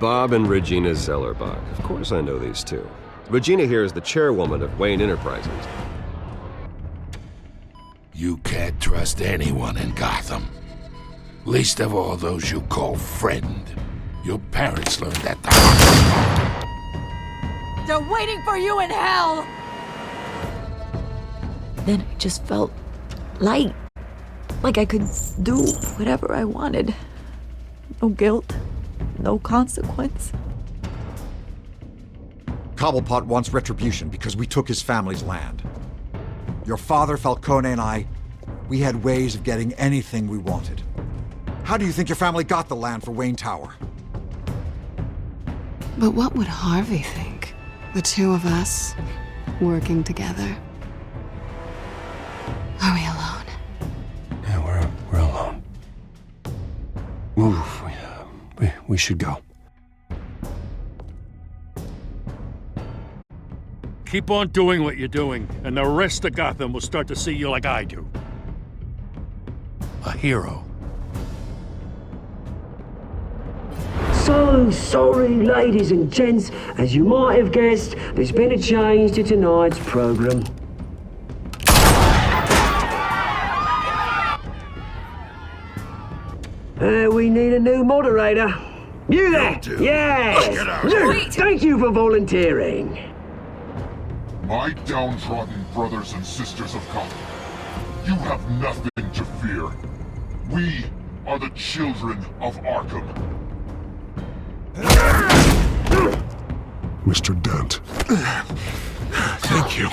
Bob and Regina Zellerbach. Of course I know these two. Regina here is the chairwoman of Wayne Enterprises. You can't trust anyone in Gotham. Least of all those you call friend. Your parents learned that the hard way. They're waiting for you in hell! Then I just felt light. Like I could do whatever I wanted. No guilt. No consequence. Cobblepot wants retribution because we took his family's land. Your father, Falcone, and I, we had ways of getting anything we wanted. How do you think your family got the land for Wayne Tower? But what would Harvey think? The two of us, working together. Are we alone? Yeah, we're alone. Move. We should go. Keep on doing what you're doing, and the rest of Gotham will start to see you like I do. A hero. So sorry, ladies and gents. As you might have guessed, there's been a change to tonight's program. We need a new moderator. You there? Yes! Thank you for volunteering. My downtrodden brothers and sisters of Gotham, you have nothing to fear. We are the children of Arkham. Mr. Dent. Thank you.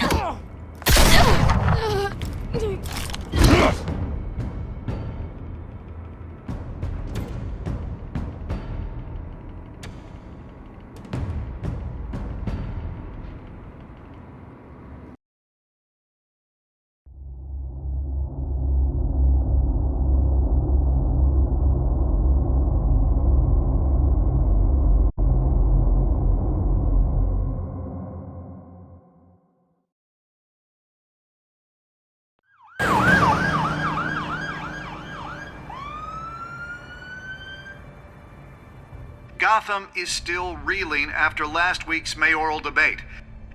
Gotham is still reeling after last week's mayoral debate.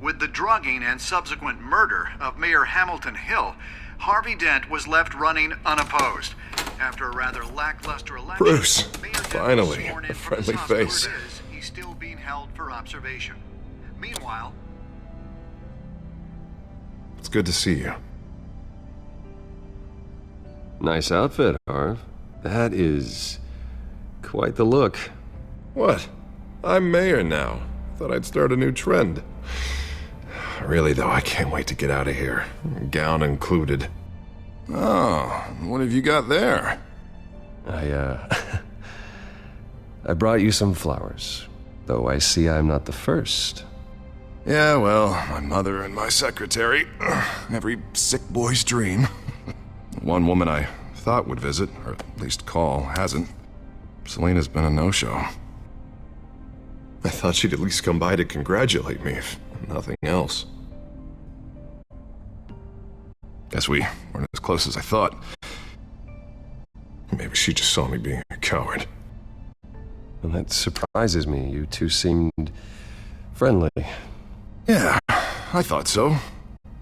With the drugging and subsequent murder of Mayor Hamilton Hill, Harvey Dent was left running unopposed. After a rather lackluster election, Bruce, Mayor Dent finally, was sworn in a from his friendly house where face. it is. He's still being held for observation. Meanwhile, It's good to see you. Nice outfit, Harv. That is quite the look. What? I'm mayor now. Thought I'd start a new trend. Really, though, I can't wait to get out of here. Gown included. Oh, what have you got there? I brought you some flowers. Though I see I'm not the first. Yeah, well, my mother and my secretary. Every sick boy's dream. One woman I thought would visit, or at least call, hasn't. Selena's been a no-show. I thought she'd at least come by to congratulate me, if nothing else. Guess we weren't as close as I thought. Maybe she just saw me being a coward. Well, that surprises me. You two seemed friendly. Yeah, I thought so.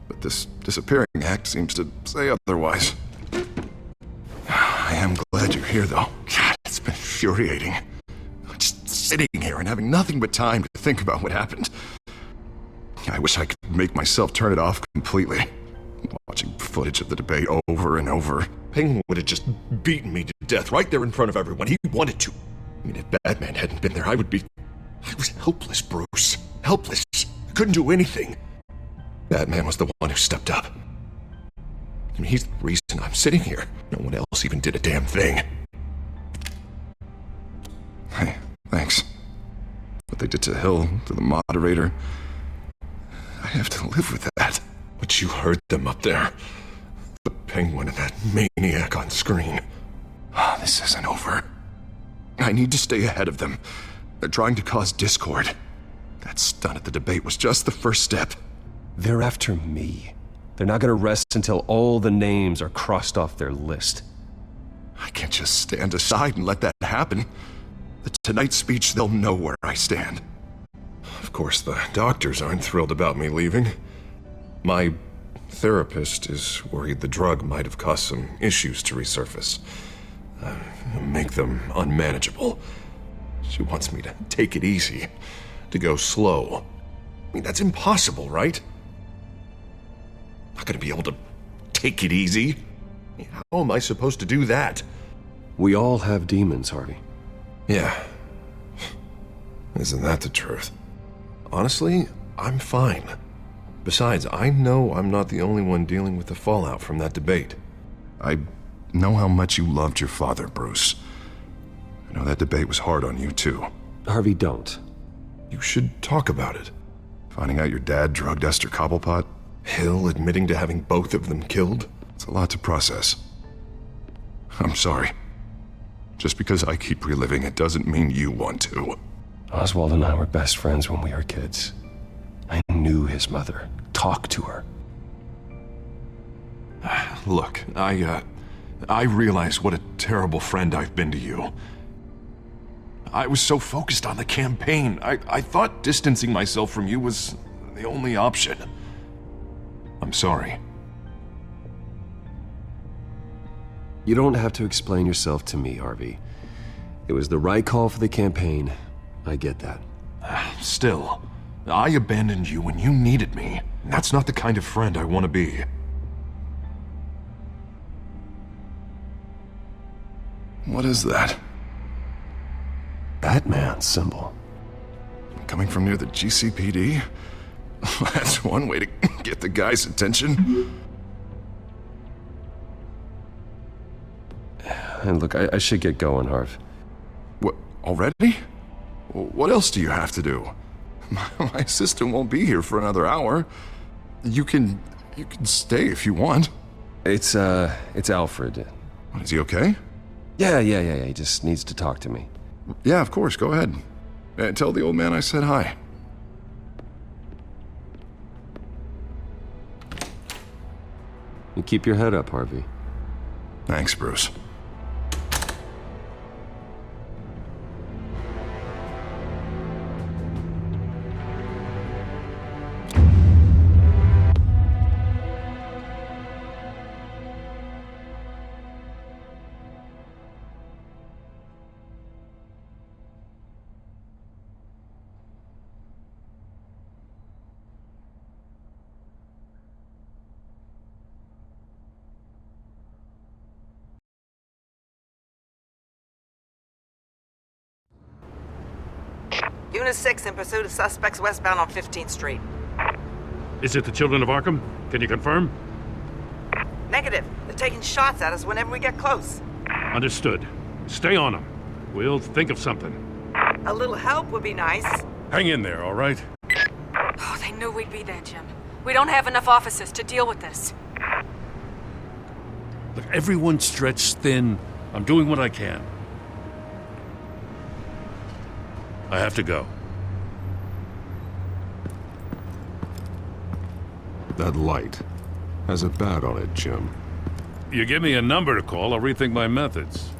But this disappearing act seems to say otherwise. I am glad you're here, though. God, it's been infuriating. Just sitting here and having nothing but time to think about what happened. I wish I could make myself turn it off completely. Watching footage of the debate over and over. Penguin would have just beaten me to death right there in front of everyone. He wanted to. I mean, if Batman hadn't been there, I was helpless, Bruce. Helpless. Couldn't do anything. Batman was the one who stepped up. I mean, he's the reason I'm sitting here. No one else even did a damn thing. Hey, thanks. What they did to Hill, to the moderator, I have to live with that. But you heard them up there. The Penguin and that maniac on screen. This isn't over. I need to stay ahead of them. They're trying to cause discord. That stunt at the debate was just the first step. They're after me. They're not gonna rest until all the names are crossed off their list. I can't just stand aside and let that happen. tonight's speech, they'll know where I stand. Of course, the doctors aren't thrilled about me leaving. My therapist is worried the drug might have caused some issues to resurface. Make them unmanageable. She wants me to take it easy, to go slow. I mean, that's impossible, right? I'm not gonna be able to take it easy. How am I supposed to do that? We all have demons, Harvey. Yeah. Isn't that the truth? Honestly, I'm fine. Besides, I know I'm not the only one dealing with the fallout from that debate. I know how much you loved your father, Bruce. I know that debate was hard on you, too. Harvey, don't. You should talk about it. Finding out your dad drugged Esther Cobblepot, Hill admitting to having both of them killed. It's a lot to process. I'm sorry. Just because I keep reliving it doesn't mean you want to. Oswald and I were best friends when we were kids. I knew his mother. Talked to her. Look, I realize what a terrible friend I've been to you. I was so focused on the campaign. I thought distancing myself from you was the only option. I'm sorry. You don't have to explain yourself to me, Harvey. It was the right call for the campaign. I get that. Still, I abandoned you when you needed me. That's not the kind of friend I want to be. What is that? Batman's symbol. Coming from near the GCPD? That's one way to get the guy's attention. And look, I should get going, Harv. What, already? What else do you have to do? My assistant won't be here for another hour. You can stay if you want. It's Alfred. Is he okay? Yeah. He just needs to talk to me. Yeah, of course, go ahead. Tell the old man I said hi. You keep your head up, Harvey. Thanks, Bruce. Unit 6 in pursuit of suspects westbound on 15th Street. Is it the Children of Arkham? Can you confirm? Negative. They're taking shots at us whenever we get close. Understood. Stay on them. We'll think of something. A little help would be nice. Hang in there, all right? Oh, they knew we'd be there, Jim. We don't have enough officers to deal with this. Look, everyone's stretched thin. I'm doing what I can. I have to go. That light has a bat on it, Jim. You give me a number to call, I'll rethink my methods.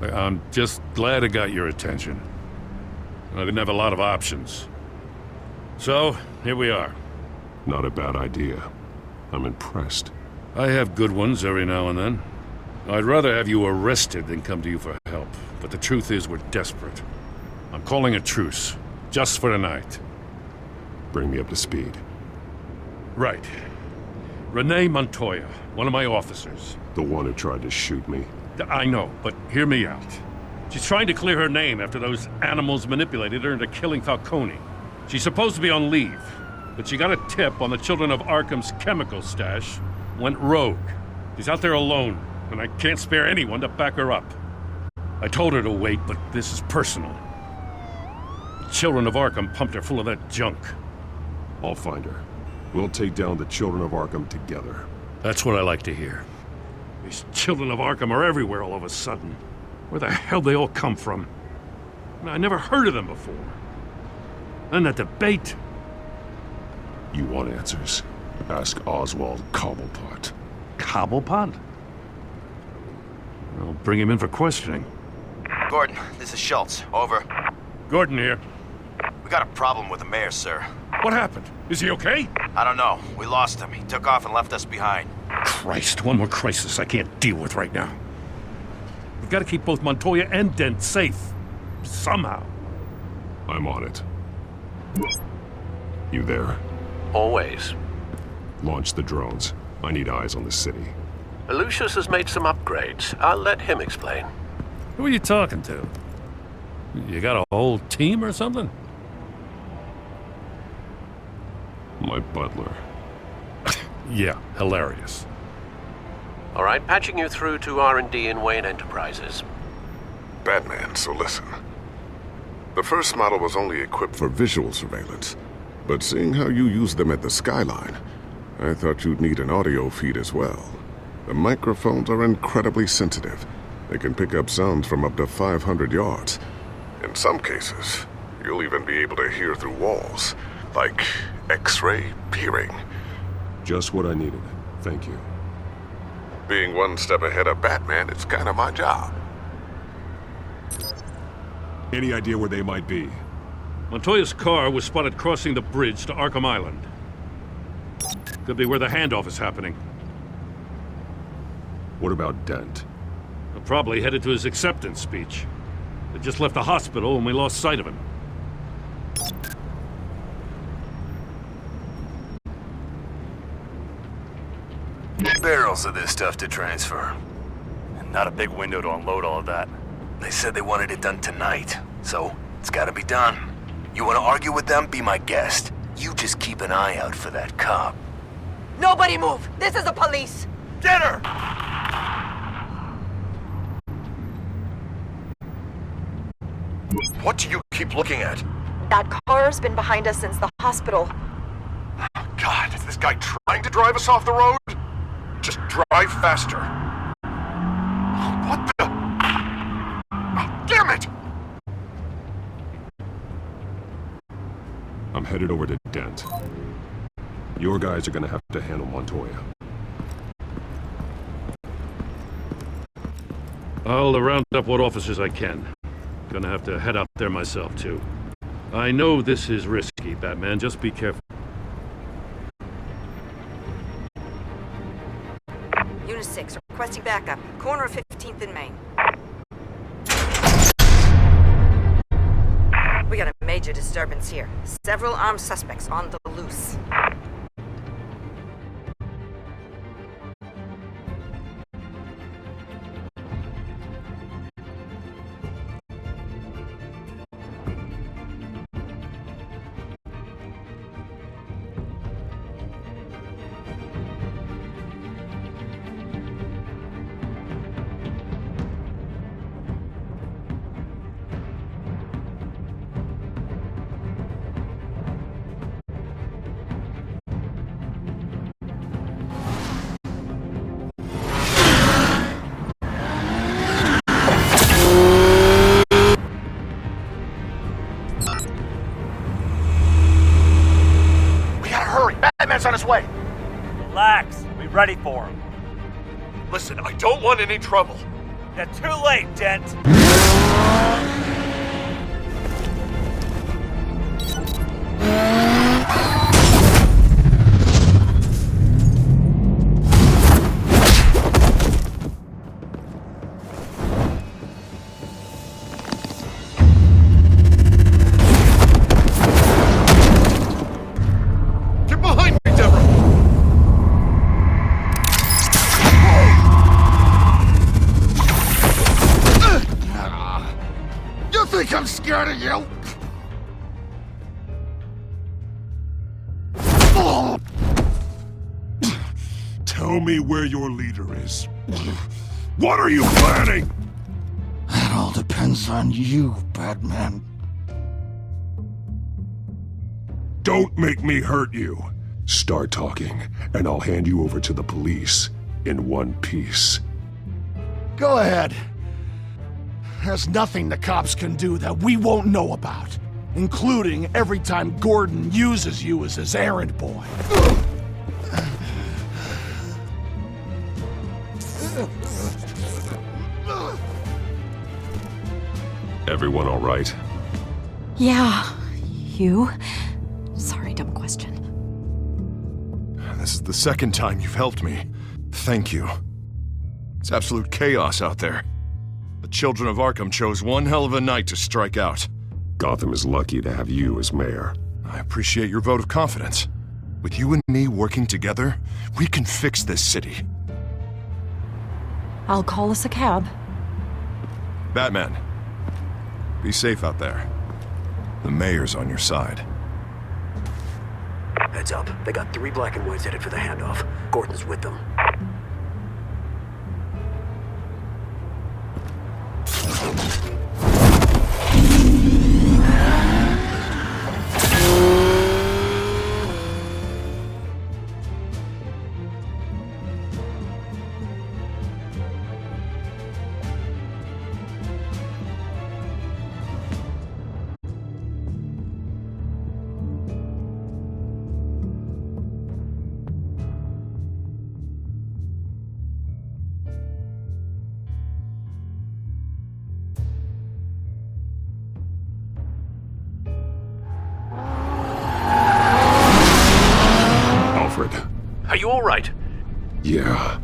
I'm just glad it got your attention. I didn't have a lot of options. So, here we are. Not a bad idea. I'm impressed. I have good ones every now and then. I'd rather have you arrested than come to you for help. But the truth is, we're desperate. I'm calling a truce, just for tonight. Bring me up to speed. Right. Renee Montoya, one of my officers. The one who tried to shoot me. I know, but hear me out. She's trying to clear her name after those animals manipulated her into killing Falcone. She's supposed to be on leave, but she got a tip on the Children of Arkham's chemical stash, went rogue. She's out there alone, and I can't spare anyone to back her up. I told her to wait, but this is personal. The Children of Arkham pumped her full of that junk. I'll find her. We'll take down the Children of Arkham together. That's what I like to hear. These Children of Arkham are everywhere all of a sudden. Where the hell they all come from? I never heard of them before. And that debate. You want answers? Ask Oswald Cobblepot. Cobblepot? I'll bring him in for questioning. Gordon, This is Schultz. Over. Gordon here. We got a problem with the mayor, sir. What happened? Is he okay? I don't know. We lost him. He took off and left us behind. Christ, one more crisis I can't deal with right now. We've got to keep both Montoya and Dent safe. Somehow. I'm on it. You there? Always. Launch the drones. I need eyes on the city. Lucius has made some upgrades. I'll let him explain. Who are you talking to? You got a whole team or something? My butler. Yeah, hilarious. All right, patching you through to R&D in Wayne Enterprises. Batman, so listen. The first model was only equipped for visual surveillance, but seeing how you use them at the Skyline, I thought you'd need an audio feed as well. The microphones are incredibly sensitive. They can pick up sounds from up to 500 yards. In some cases, you'll even be able to hear through walls, like X-ray peering. Just what I needed. Thank you. Being one step ahead of Batman, it's kind of my job. Any idea where they might be? Montoya's car was spotted crossing the bridge to Arkham Island. Could be where the handoff is happening. What about Dent? He'll probably headed to his acceptance speech. They just left the hospital and we lost sight of him. Barrels of this stuff to transfer. And not a big window to unload all of that. They said they wanted it done tonight, so it's gotta be done. You wanna argue with them? Be my guest. You just keep an eye out for that cop. Nobody move! This is the police! Get her! What do you keep looking at? That car's been behind us since the hospital. God, is this guy trying to drive us off the road? Just drive faster. What the? Oh, damn it! I'm headed over to Dent. Your guys are gonna have to handle Montoya. I'll round up what officers I can. Gonna have to head out there myself, too. I know this is risky, Batman. Just be careful. Unit 6, requesting backup. Corner of 15th and Main. We got a major disturbance here. Several armed suspects on the loose. Batman's on his way! Relax. We're ready for him. Listen, I don't want any trouble. You're too late, Dent. I'm scared of you! Tell me where your leader is. What are you planning? That all depends on you, Batman. Don't make me hurt you. Start talking, and I'll hand you over to the police in one piece. Go ahead. There's nothing the cops can do that we won't know about, including every time Gordon uses you as his errand boy. Everyone all right? Yeah. You? Sorry, dumb question. This is the second time you've helped me. Thank you. It's absolute chaos out there. The children of Arkham chose one hell of a night to strike out. Gotham is lucky to have you as mayor. I appreciate your vote of confidence. With you and me working together, we can fix this city. I'll call us a cab. Batman, be safe out there. The mayor's on your side. Heads up. They got 3 black and whites headed for the handoff. Gordon's with them. Are you all right? Yeah,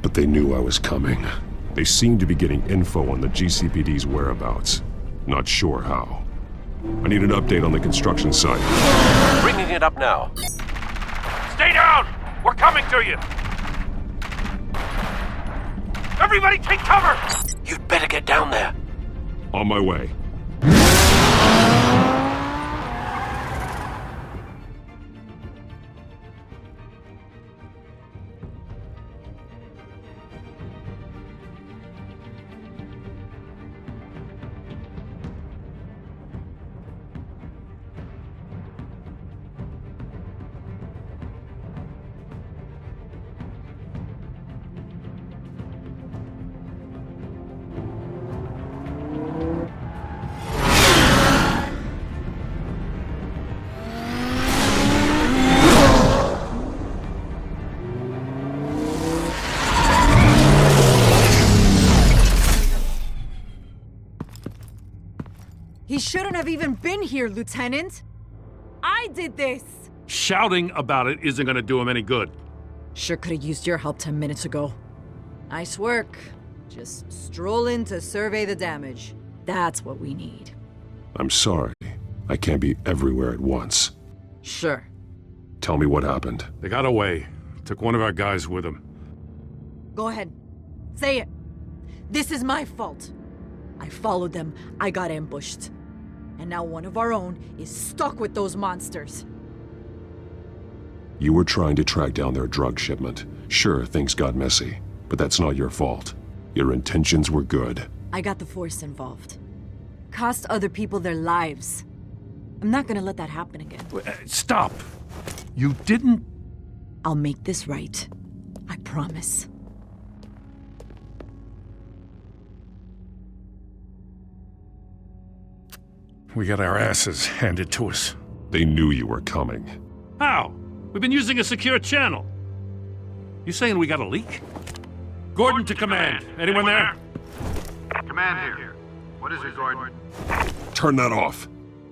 but they knew I was coming. They seemed to be getting info on the GCPD's whereabouts. Not sure how. I need an update on the construction site. Bringing it up now. Stay down! We're coming to you! Everybody take cover! You'd better get down there. On my way. He shouldn't have even been here, Lieutenant. I did this. Shouting about it isn't gonna do him any good. Sure could have used your help 10 minutes ago. Nice work. Just stroll in to survey the damage. That's what we need. I'm sorry. I can't be everywhere at once. Sure. Tell me what happened. They got away. Took one of our guys with them. Go ahead. Say it. This is my fault. I followed them. I got ambushed. And now one of our own is stuck with those monsters. You were trying to track down their drug shipment. Sure, things got messy, but that's not your fault. Your intentions were good. I got the Force involved. Cost other people their lives. I'm not gonna let that happen again. Stop! You didn't... I'll make this right. I promise. We got our asses handed to us. They knew you were coming. How? We've been using a secure channel. You saying we got a leak? Gordon to command. Anyone there? Command here. What is it, Gordon? Turn that off.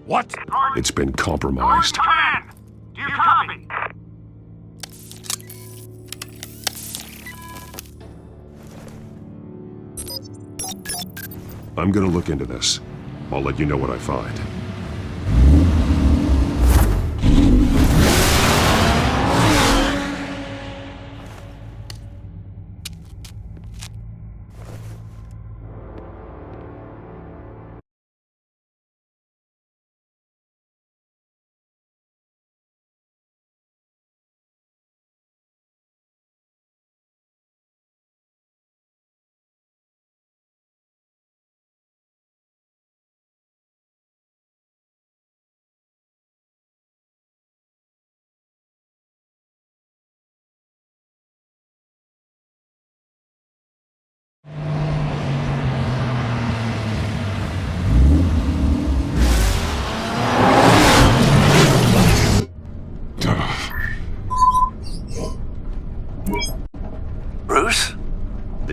What? It's been compromised. Command! Do you copy? I'm gonna look into this. I'll let you know what I find.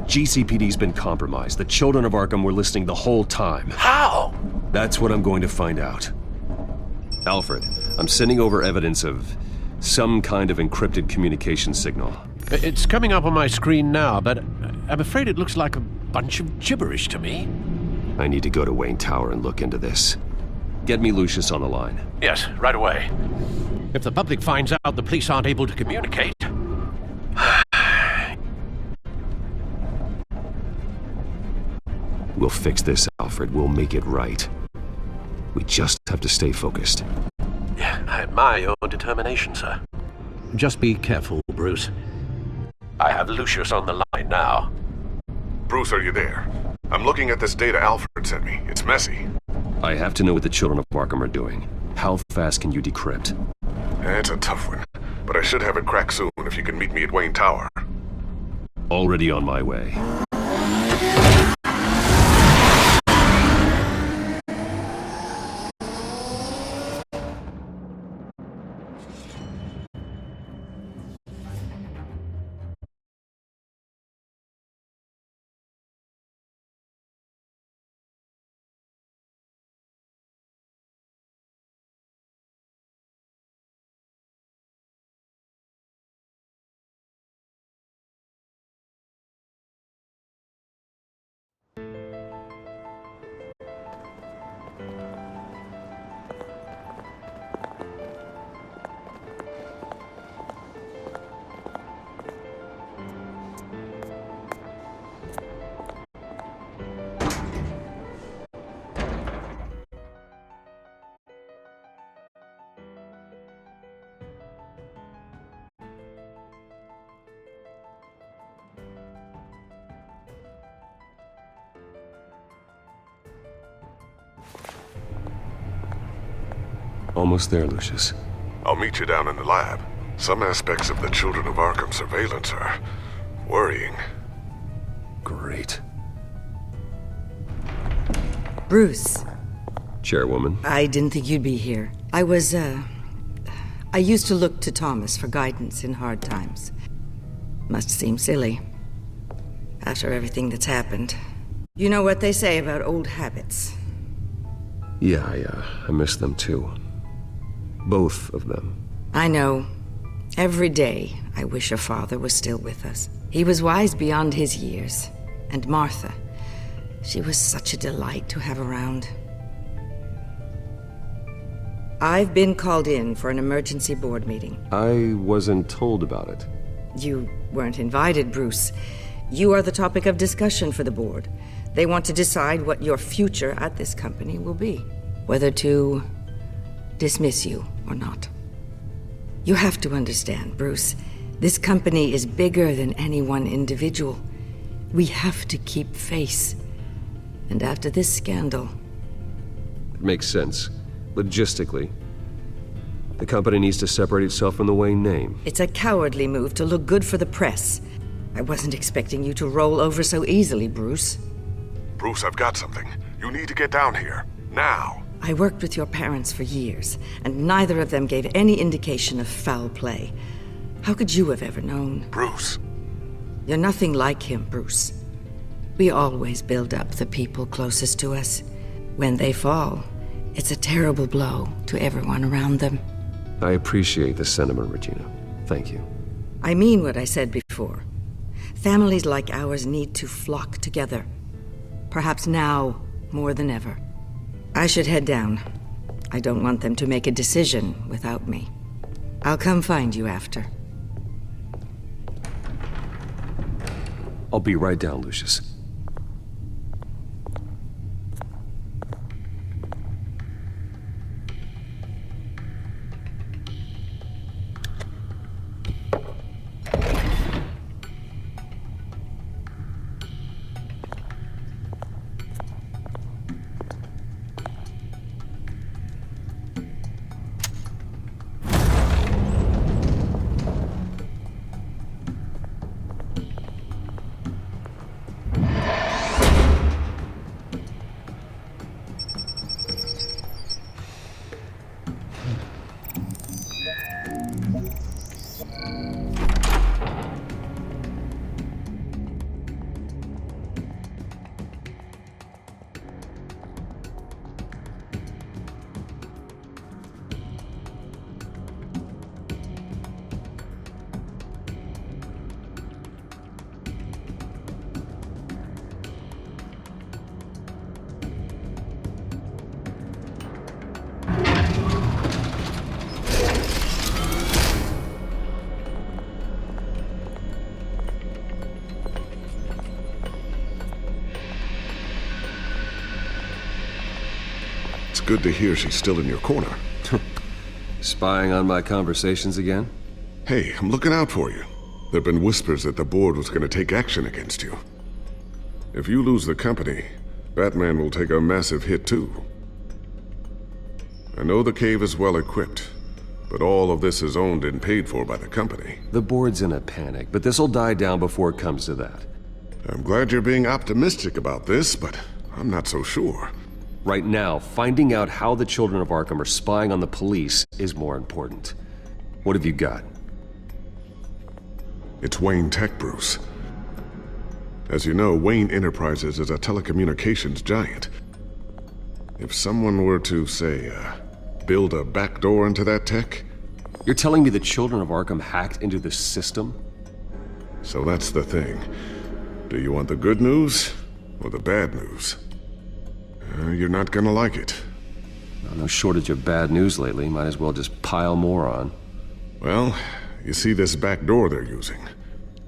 GCPD's been compromised. The children of Arkham were listening the whole time. How? That's what I'm going to find out. Alfred, I'm sending over evidence of some kind of encrypted communication signal. It's coming up on my screen now, but I'm afraid it looks like a bunch of gibberish to me. I need to go to Wayne Tower and look into this. Get me Lucius on the line. Yes, right away. If the public finds out the police aren't able to communicate... We'll fix this, Alfred. We'll make it right. We just have to stay focused. Yeah, I admire your determination, sir. Just be careful, Bruce. I have Lucius on the line now. Bruce, are you there? I'm looking at this data Alfred sent me. It's messy. I have to know what the children of Arkham are doing. How fast can you decrypt? It's a tough one, but I should have it cracked soon if you can meet me at Wayne Tower. Already on my way. Almost there, Lucius. I'll meet you down in the lab. Some aspects of the Children of Arkham surveillance are worrying. Great. Bruce. Chairwoman. I didn't think you'd be here. I used to look to Thomas for guidance in hard times. Must seem silly. After everything that's happened. You know what they say about old habits. Yeah, I miss them too. Both of them. I know. Every day, I wish your father was still with us. He was wise beyond his years. And Martha, she was such a delight to have around. I've been called in for an emergency board meeting. I wasn't told about it. You weren't invited, Bruce. You are the topic of discussion for the board. They want to decide what your future at this company will be. Whether to dismiss you or not. You have to understand, Bruce. This company is bigger than any one individual. We have to keep face. And after this scandal... It makes sense. Logistically. The company needs to separate itself from the Wayne name. It's a cowardly move to look good for the press. I wasn't expecting you to roll over so easily, Bruce. Bruce, I've got something. You need to get down here. Now. I worked with your parents for years, and neither of them gave any indication of foul play. How could you have ever known? Bruce. You're nothing like him, Bruce. We always build up the people closest to us. When they fall, it's a terrible blow to everyone around them. I appreciate the sentiment, Regina. Thank you. I mean what I said before. Families like ours need to flock together. Perhaps now more than ever. I should head down. I don't want them to make a decision without me. I'll come find you after. I'll be right down, Lucius. It's good to hear she's still in your corner. Spying on my conversations again? Hey, I'm looking out for you. There've been whispers that the board was going to take action against you. If you lose the company, Batman will take a massive hit too. I know the cave is well equipped, but all of this is owned and paid for by the company. The board's in a panic, but this'll die down before it comes to that. I'm glad you're being optimistic about this, but I'm not so sure. Right now, finding out how the children of Arkham are spying on the police is more important. What have you got? It's Wayne Tech, Bruce. As you know, Wayne Enterprises is a telecommunications giant. If someone were to, say, build a backdoor into that tech... You're telling me the children of Arkham hacked into the system? So that's the thing. Do you want the good news or the bad news? You're not gonna like it. No shortage of bad news lately. Might as well just pile more on. Well, you see this back door they're using?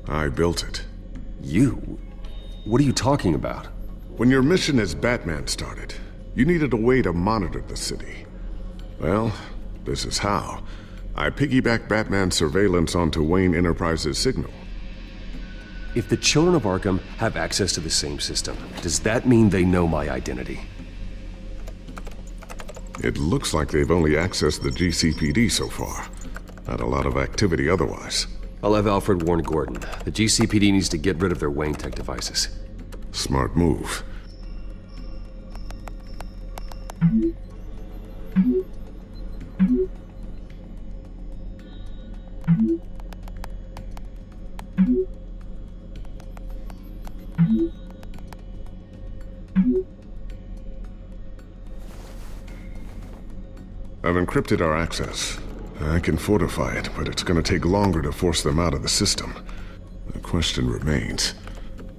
I built it. You? What are you talking about? When your mission as Batman started, you needed a way to monitor the city. Well, this is how. I piggybacked Batman's surveillance onto Wayne Enterprises' signal. If the children of Arkham have access to the same system, does that mean they know my identity? It looks like they've only accessed the GCPD so far. Not a lot of activity otherwise. I'll have Alfred warn Gordon. The GCPD needs to get rid of their Wayne Tech devices. Smart move. I've encrypted our access. I can fortify it, but it's gonna take longer to force them out of the system. The question remains,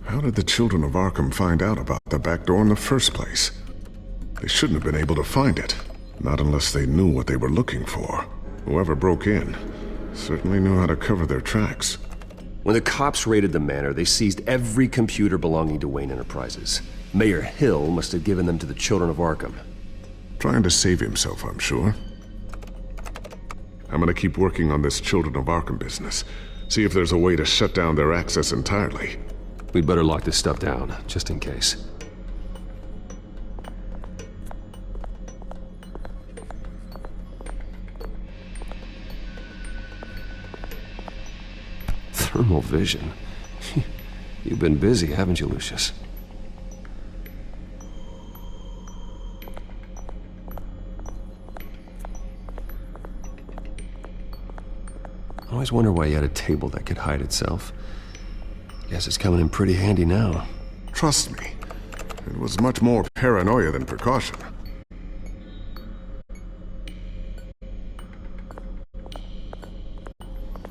how did the children of Arkham find out about the back door in the first place? They shouldn't have been able to find it. Not unless they knew what they were looking for. Whoever broke in certainly knew how to cover their tracks. When the cops raided the manor, they seized every computer belonging to Wayne Enterprises. Mayor Hill must have given them to the children of Arkham. Trying to save himself, I'm sure. I'm gonna keep working on this Children of Arkham business. See if there's a way to shut down their access entirely. We'd better lock this stuff down, just in case. Thermal vision. You've been busy, haven't you, Lucius? I always wonder why you had a table that could hide itself. Guess it's coming in pretty handy now. Trust me, it was much more paranoia than precaution.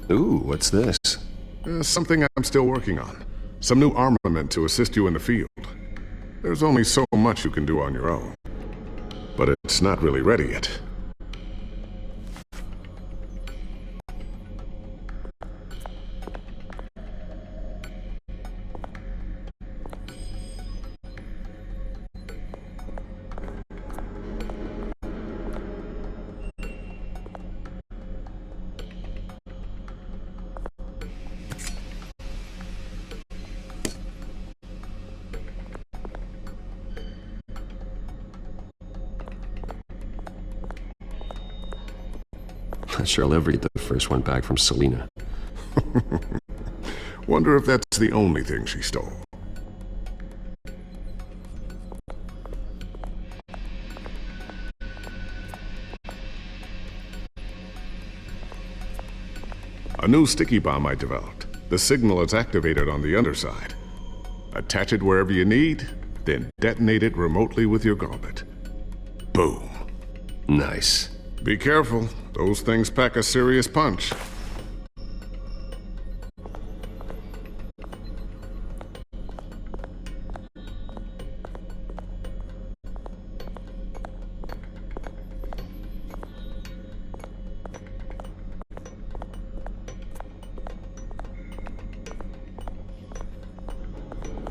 Ooh, what's this? Something I'm still working on. Some new armament to assist you in the field. There's only so much you can do on your own. But it's not really ready yet. Not sure I'll ever get the first one back from Selina. Wonder if that's the only thing she stole. A new sticky bomb I developed. The signal is activated on the underside. Attach it wherever you need, then detonate it remotely with your gauntlet. Boom. Nice. Be careful. Those things pack a serious punch.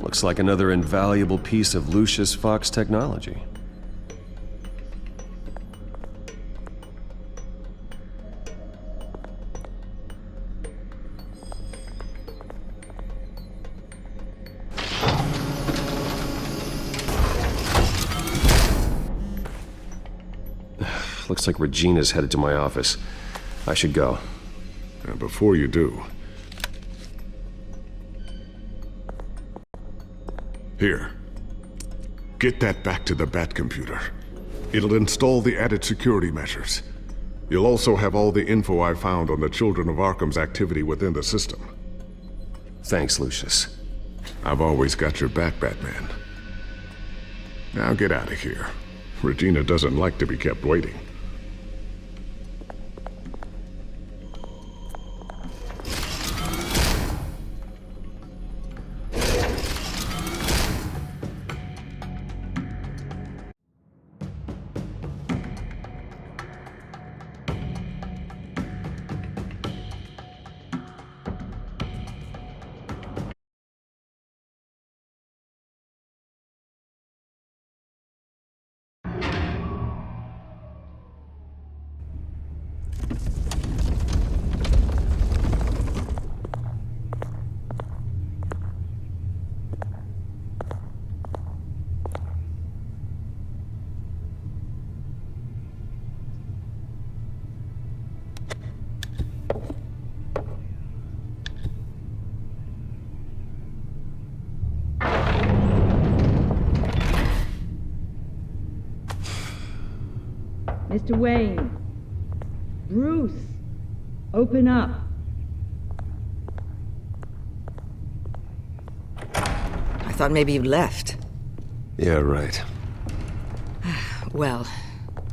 Looks like another invaluable piece of Lucius Fox technology. Looks like Regina's headed to my office. I should go. And before you do... Here. Get that back to the Bat computer. It'll install the added security measures. You'll also have all the info I found on the Children of Arkham's activity within the system. Thanks, Lucius. I've always got your back, Batman. Now get out of here. Regina doesn't like to be kept waiting. Mr. Wayne. Bruce. Open up. I thought maybe you left. Yeah, right. Well,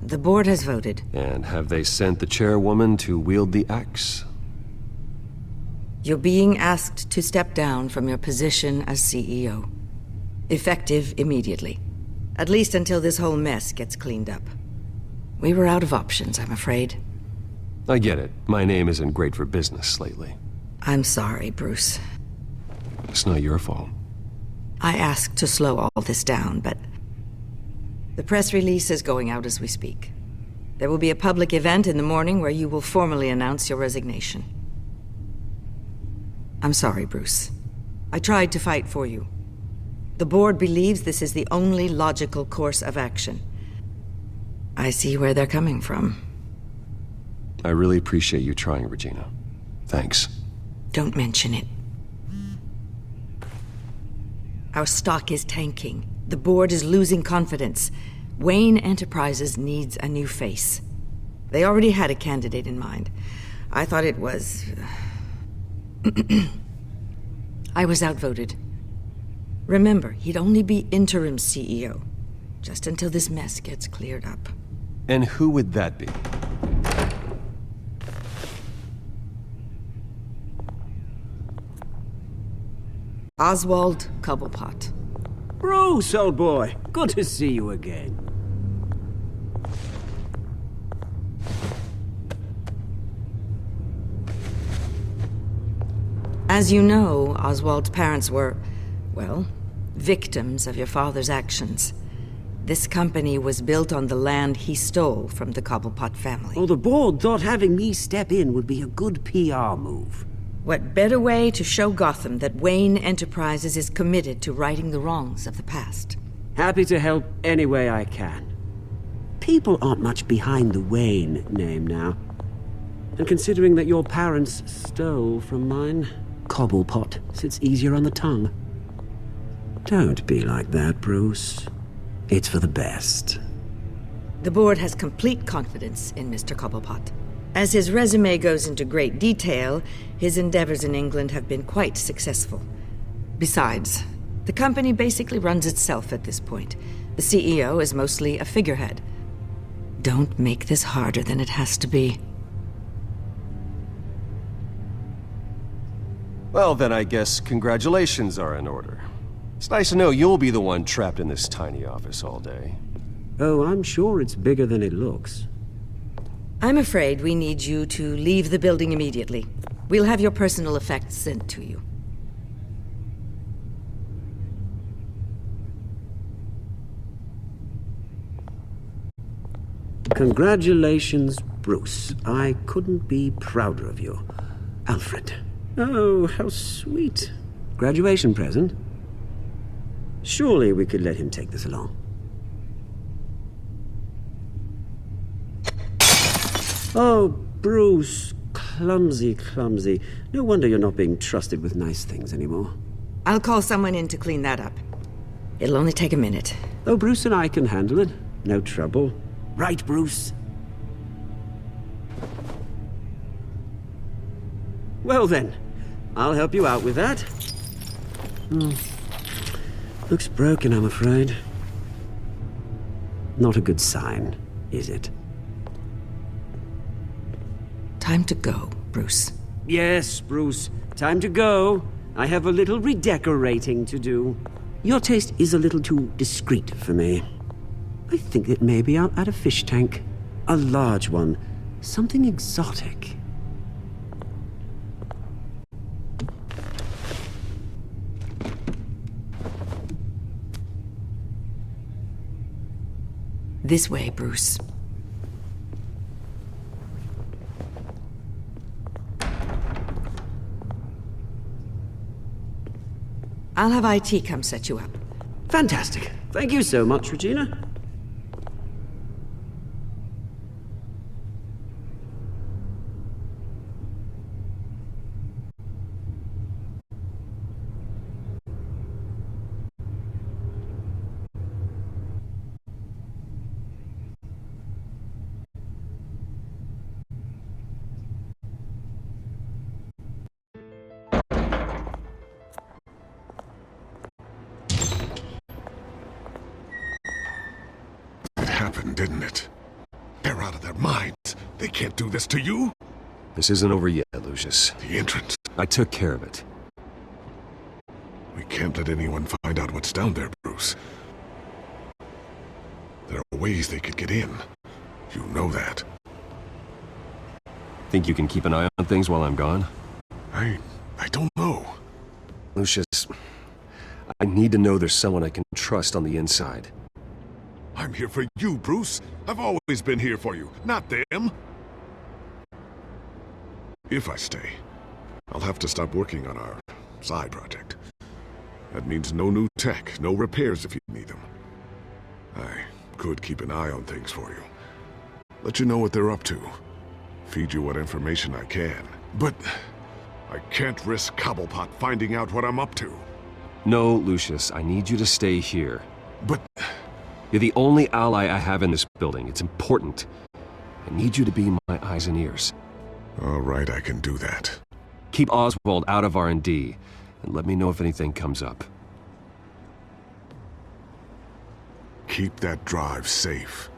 the board has voted. And have they sent the chairwoman to wield the axe? You're being asked to step down from your position as CEO. Effective immediately. At least until this whole mess gets cleaned up. We were out of options, I'm afraid. I get it. My name isn't great for business lately. I'm sorry, Bruce. It's not your fault. I asked to slow all this down, but the press release is going out as we speak. There will be a public event in the morning where you will formally announce your resignation. I'm sorry, Bruce. I tried to fight for you. The board believes this is the only logical course of action. I see where they're coming from. I really appreciate you trying, Regina. Thanks. Don't mention it. Our stock is tanking. The board is losing confidence. Wayne Enterprises needs a new face. They already had a candidate in mind. I thought it was... I was outvoted. Remember, he'd only be interim CEO, just until this mess gets cleared up. And who would that be? Oswald Cobblepot. Bruce, old boy. Good to see you again. As you know, Oswald's parents were, well, victims of your father's actions. This company was built on the land he stole from the Cobblepot family. Well, the board thought having me step in would be a good PR move. What better way to show Gotham that Wayne Enterprises is committed to righting the wrongs of the past? Happy to help any way I can. People aren't much behind the Wayne name now. And considering that your parents stole from mine, Cobblepot sits easier on the tongue. Don't be like that, Bruce. It's for the best. The board has complete confidence in Mr. Cobblepot. As his resume goes into great detail, his endeavors in England have been quite successful. Besides, the company basically runs itself at this point. The CEO is mostly a figurehead. Don't make this harder than it has to be. Well, then I guess congratulations are in order. It's nice to know you'll be the one trapped in this tiny office all day. Oh, I'm sure it's bigger than it looks. I'm afraid we need you to leave the building immediately. We'll have your personal effects sent to you. Congratulations, Bruce. I couldn't be prouder of you. Alfred. Oh, how sweet. Graduation present? Surely we could let him take this along. Oh, Bruce. Clumsy, clumsy. No wonder you're not being trusted with nice things anymore. I'll call someone in to clean that up. It'll only take a minute. Oh, Bruce and I can handle it. No trouble. Right, Bruce? Well then, I'll help you out with that. Looks broken, I'm afraid. Not a good sign, is it? Time to go, Bruce. Yes, Bruce. Time to go. I have a little redecorating to do. Your taste is a little too discreet for me. I think that maybe I'll add a fish tank. A large one. Something exotic. This way, Bruce. I'll have IT come set you up. Fantastic. Thank you so much, Regina. Didn't it? They're out of their minds. They can't do this to you. This isn't over yet, Lucius. The entrance. I took care of it. We can't let anyone find out what's down there, Bruce. There are ways they could get in. You know that. Think you can keep an eye on things while I'm gone? I don't know. Lucius, I need to know there's someone I can trust on the inside. I'm here for you, Bruce. I've always been here for you, not them. If I stay, I'll have to stop working on our side project. That means no new tech, no repairs if you need them. I could keep an eye on things for you. Let you know what they're up to. Feed you what information I can. But I can't risk Cobblepot finding out what I'm up to. No, Lucius, I need you to stay here. But... You're the only ally I have in this building. It's important. I need you to be my eyes and ears. All right, I can do that. Keep Oswald out of R&D, and let me know if anything comes up. Keep that drive safe.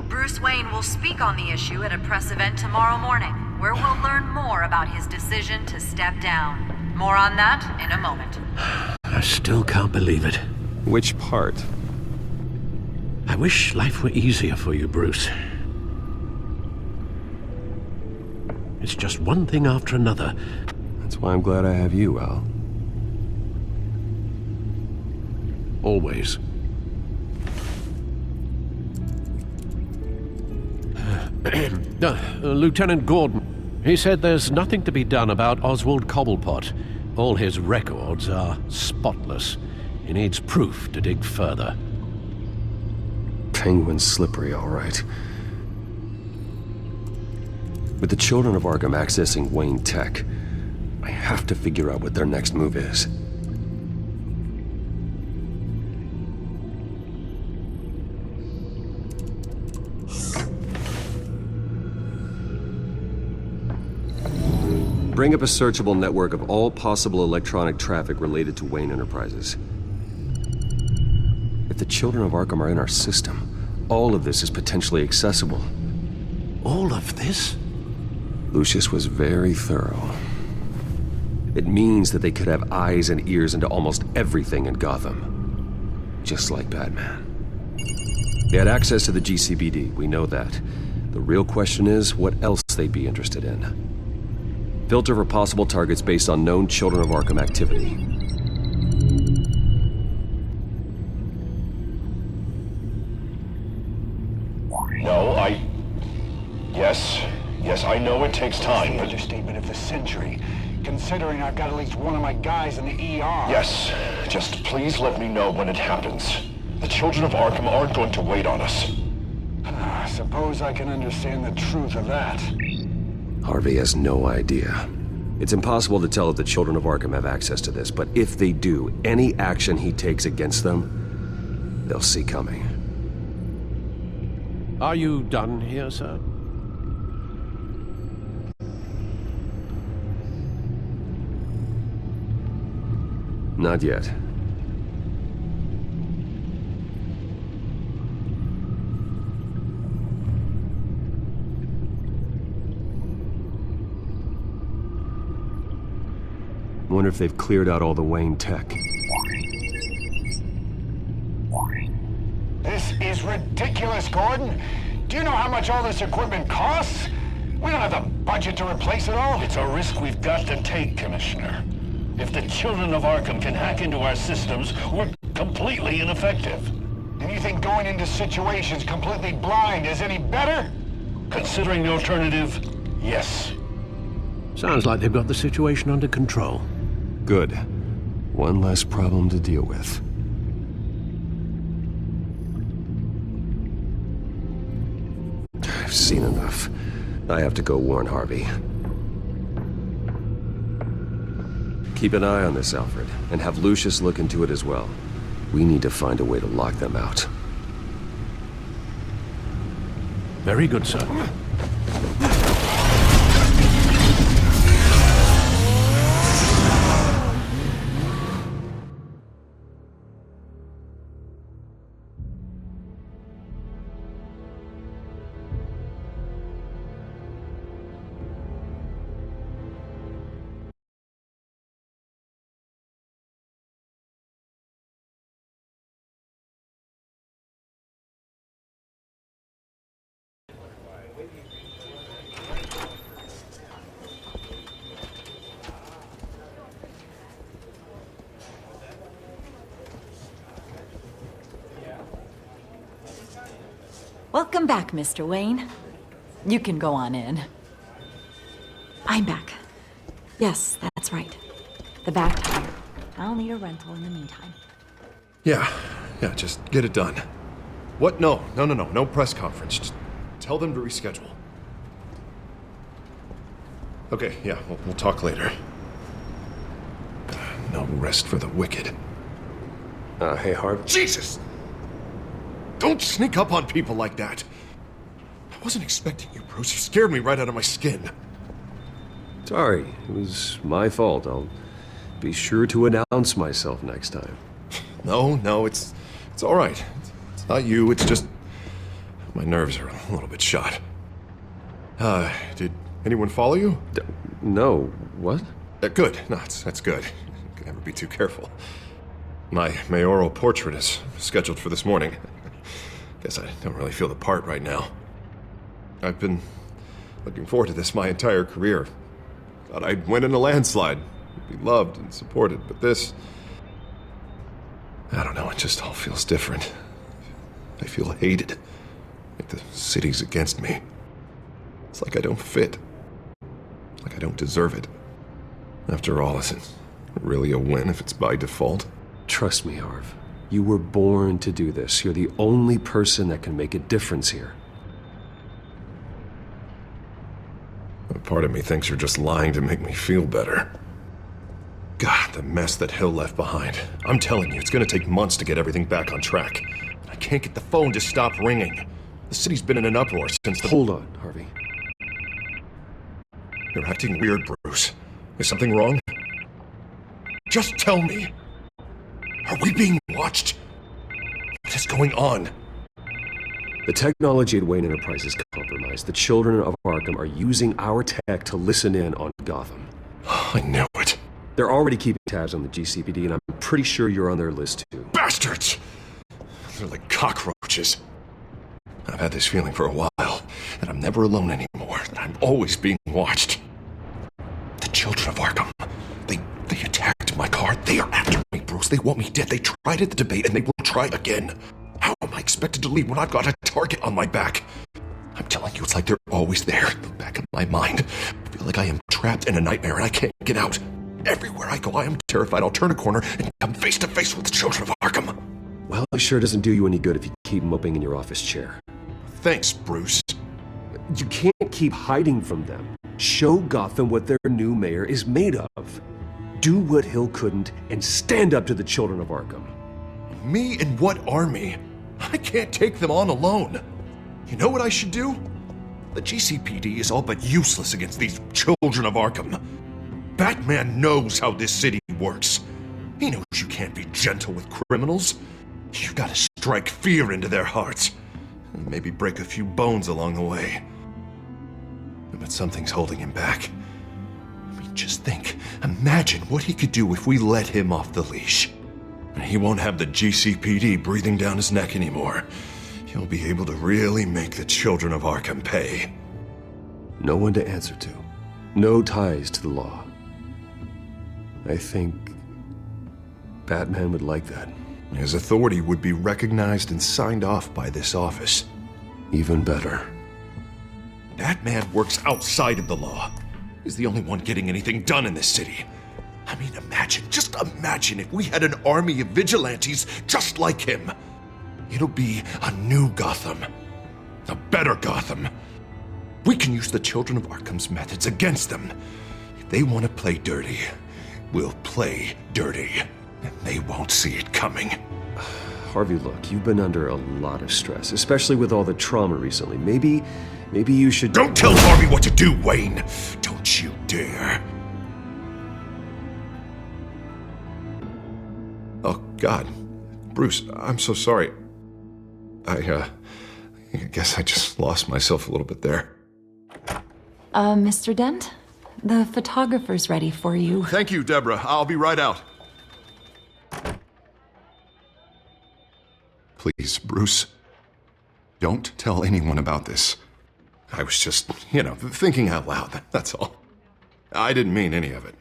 Bruce Wayne will speak on the issue at a press event tomorrow morning, where we'll learn more about his decision to step down. More on that in a moment. I still can't believe it. Which part? I wish life were easier for you, Bruce. It's just one thing after another. That's why I'm glad I have you, Al. Always. Lieutenant Gordon, he said there's nothing to be done about Oswald Cobblepot. All his records are spotless. He needs proof to dig further. Penguin's slippery, all right. With the children of Arkham accessing Wayne Tech, I have to figure out what their next move is. Bring up a searchable network of all possible electronic traffic related to Wayne Enterprises. If the children of Arkham are in our system, all of this is potentially accessible. All of this? Lucius was very thorough. It means that they could have eyes and ears into almost everything in Gotham. Just like Batman. They had access to the GCBD, we know that. The real question is, what else they'd be interested in. Filter for possible targets based on known Children of Arkham activity. No, Yes, I know it takes time, but... Understatement of the century, considering I've got at least one of my guys in the ER. Yes, just please let me know when it happens. The Children of Arkham aren't going to wait on us. I suppose I can understand the truth of that. Harvey has no idea. It's impossible to tell if the Children of Arkham have access to this, but if they do, any action he takes against them, they'll see coming. Are you done here, sir? Not yet. Wonder if they've cleared out all the Wayne tech. This is ridiculous, Gordon. Do you know how much all this equipment costs? We don't have the budget to replace it all. It's a risk we've got to take, Commissioner. If the Children of Arkham can hack into our systems, we're completely ineffective. And you think going into situations completely blind is any better? Considering the alternative, yes. Sounds like they've got the situation under control. Good. One less problem to deal with. I've seen enough. I have to go warn Harvey. Keep an eye on this, Alfred, and have Lucius look into it as well. We need to find a way to lock them out. Very good, sir. Welcome back, Mr. Wayne. You can go on in. I'm back. Yes, that's right. The back tire. I'll need a rental in the meantime. Yeah, just get it done. What? No press conference. Just tell them to reschedule. Okay, yeah, we'll talk later. No rest for the wicked. Hey, Harv. Jesus! Don't sneak up on people like that. I wasn't expecting you, Bruce. You scared me right out of my skin. Sorry, it was my fault. I'll be sure to announce myself next time. No, it's all right. It's not you, it's just... my nerves are a little bit shot. Did anyone follow you? No. What? Good. No, that's good. Can never be too careful. My mayoral portrait is scheduled for this morning. Guess I don't really feel the part right now. I've been looking forward to this my entire career. Thought I'd win in a landslide, be loved and supported, but this... I don't know, it just all feels different. I feel hated, like the city's against me. It's like I don't fit, like I don't deserve it. After all, is it really a win if it's by default? Trust me, Harv. You were born to do this. You're the only person that can make a difference here. A part of me thinks you're just lying to make me feel better. God, the mess that Hill left behind. I'm telling you, it's gonna take months to get everything back on track. I can't get the phone to stop ringing. The city's been in an uproar since the... Hold on, Harvey. You're acting weird, Bruce. Is something wrong? Just tell me. Are we being watched? What is going on? The technology at Wayne Enterprise is compromised. The children of Arkham are using our tech to listen in on Gotham. I knew it. They're already keeping tabs on the GCPD, and I'm pretty sure you're on their list too. Bastards! They're like cockroaches. I've had this feeling for a while, that I'm never alone anymore, that I'm always being watched. The children of Arkham, they attacked my car. They are after me, Bruce. They want me dead. They tried at the debate, and they will try again. How am I expected to leave when I've got a target on my back? I'm telling you, it's like they're always there, in the back of my mind. I feel like I am trapped in a nightmare and I can't get out. Everywhere I go, I am terrified I'll turn a corner and come face to face with the children of Arkham. Well, it sure doesn't do you any good if you keep moping in your office chair. Thanks, Bruce. You can't keep hiding from them. Show Gotham what their new mayor is made of. Do what Hill couldn't and stand up to the children of Arkham. Me and what army? I can't take them on alone. You know what I should do? The GCPD is all but useless against these children of Arkham. Batman knows how this city works. He knows you can't be gentle with criminals. You've got to strike fear into their hearts. And maybe break a few bones along the way. But something's holding him back. I mean, just think. Imagine what he could do if we let him off the leash. And he won't have the GCPD breathing down his neck anymore. He'll be able to really make the children of Arkham pay. No one to answer to. No ties to the law. I think Batman would like that. His authority would be recognized and signed off by this office. Even better. Batman works outside of the law. He's the only one getting anything done in this city. I mean, just imagine if we had an army of vigilantes just like him. It'll be a new Gotham. A better Gotham. We can use the children of Arkham's methods against them. If they want to play dirty, we'll play dirty. And they won't see it coming. Harvey, look, you've been under a lot of stress, especially with all the trauma recently. Maybe you should... Don't tell Harvey what to do, Wayne! Don't you dare. Oh, God. Bruce, I'm so sorry. I guess I just lost myself a little bit there. Mr. Dent? The photographer's ready for you. Thank you, Deborah. I'll be right out. Please, Bruce, don't tell anyone about this. I was just, thinking out loud, that's all. I didn't mean any of it.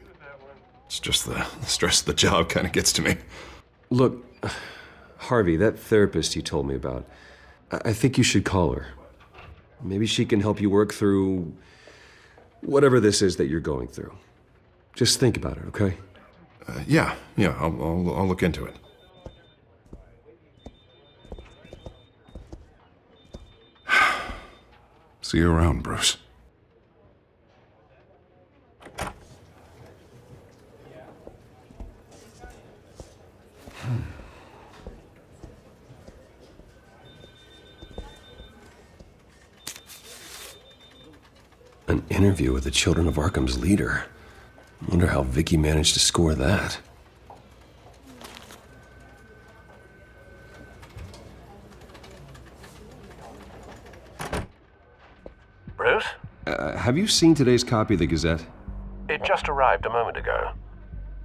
It's just the stress of the job kind of gets to me. Look, Harvey, that therapist you told me about, I think you should call her. Maybe she can help you work through whatever this is that you're going through. Just think about it, okay? Yeah, I'll look into it. See you around, Bruce. An interview with the Children of Arkham's leader. Wonder how Vicky managed to score that. Bruce? Have you seen today's copy of the Gazette? It just arrived a moment ago.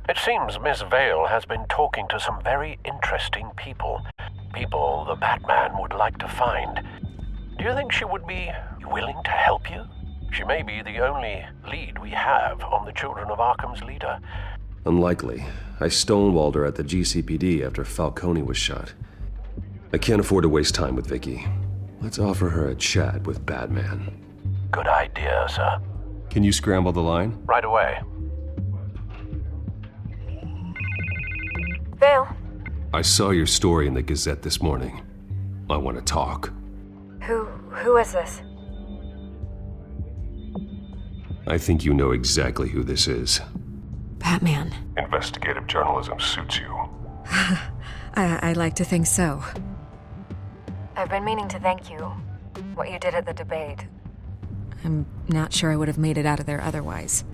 It seems Miss Vale has been talking to some very interesting people. People the Batman would like to find. Do you think she would be willing to help you? She may be the only lead we have on the Children of Arkham's leader. Unlikely. I stonewalled her at the GCPD after Falcone was shot. I can't afford to waste time with Vicky. Let's offer her a chat with Batman. Good idea, sir. Can you scramble the line? Right away. Vale. I saw your story in the Gazette this morning. I want to talk. Who is this? I think you know exactly who this is. Batman. Investigative journalism suits you. I'd like to think so. I've been meaning to thank you. What you did at the debate. I'm not sure I would have made it out of there otherwise.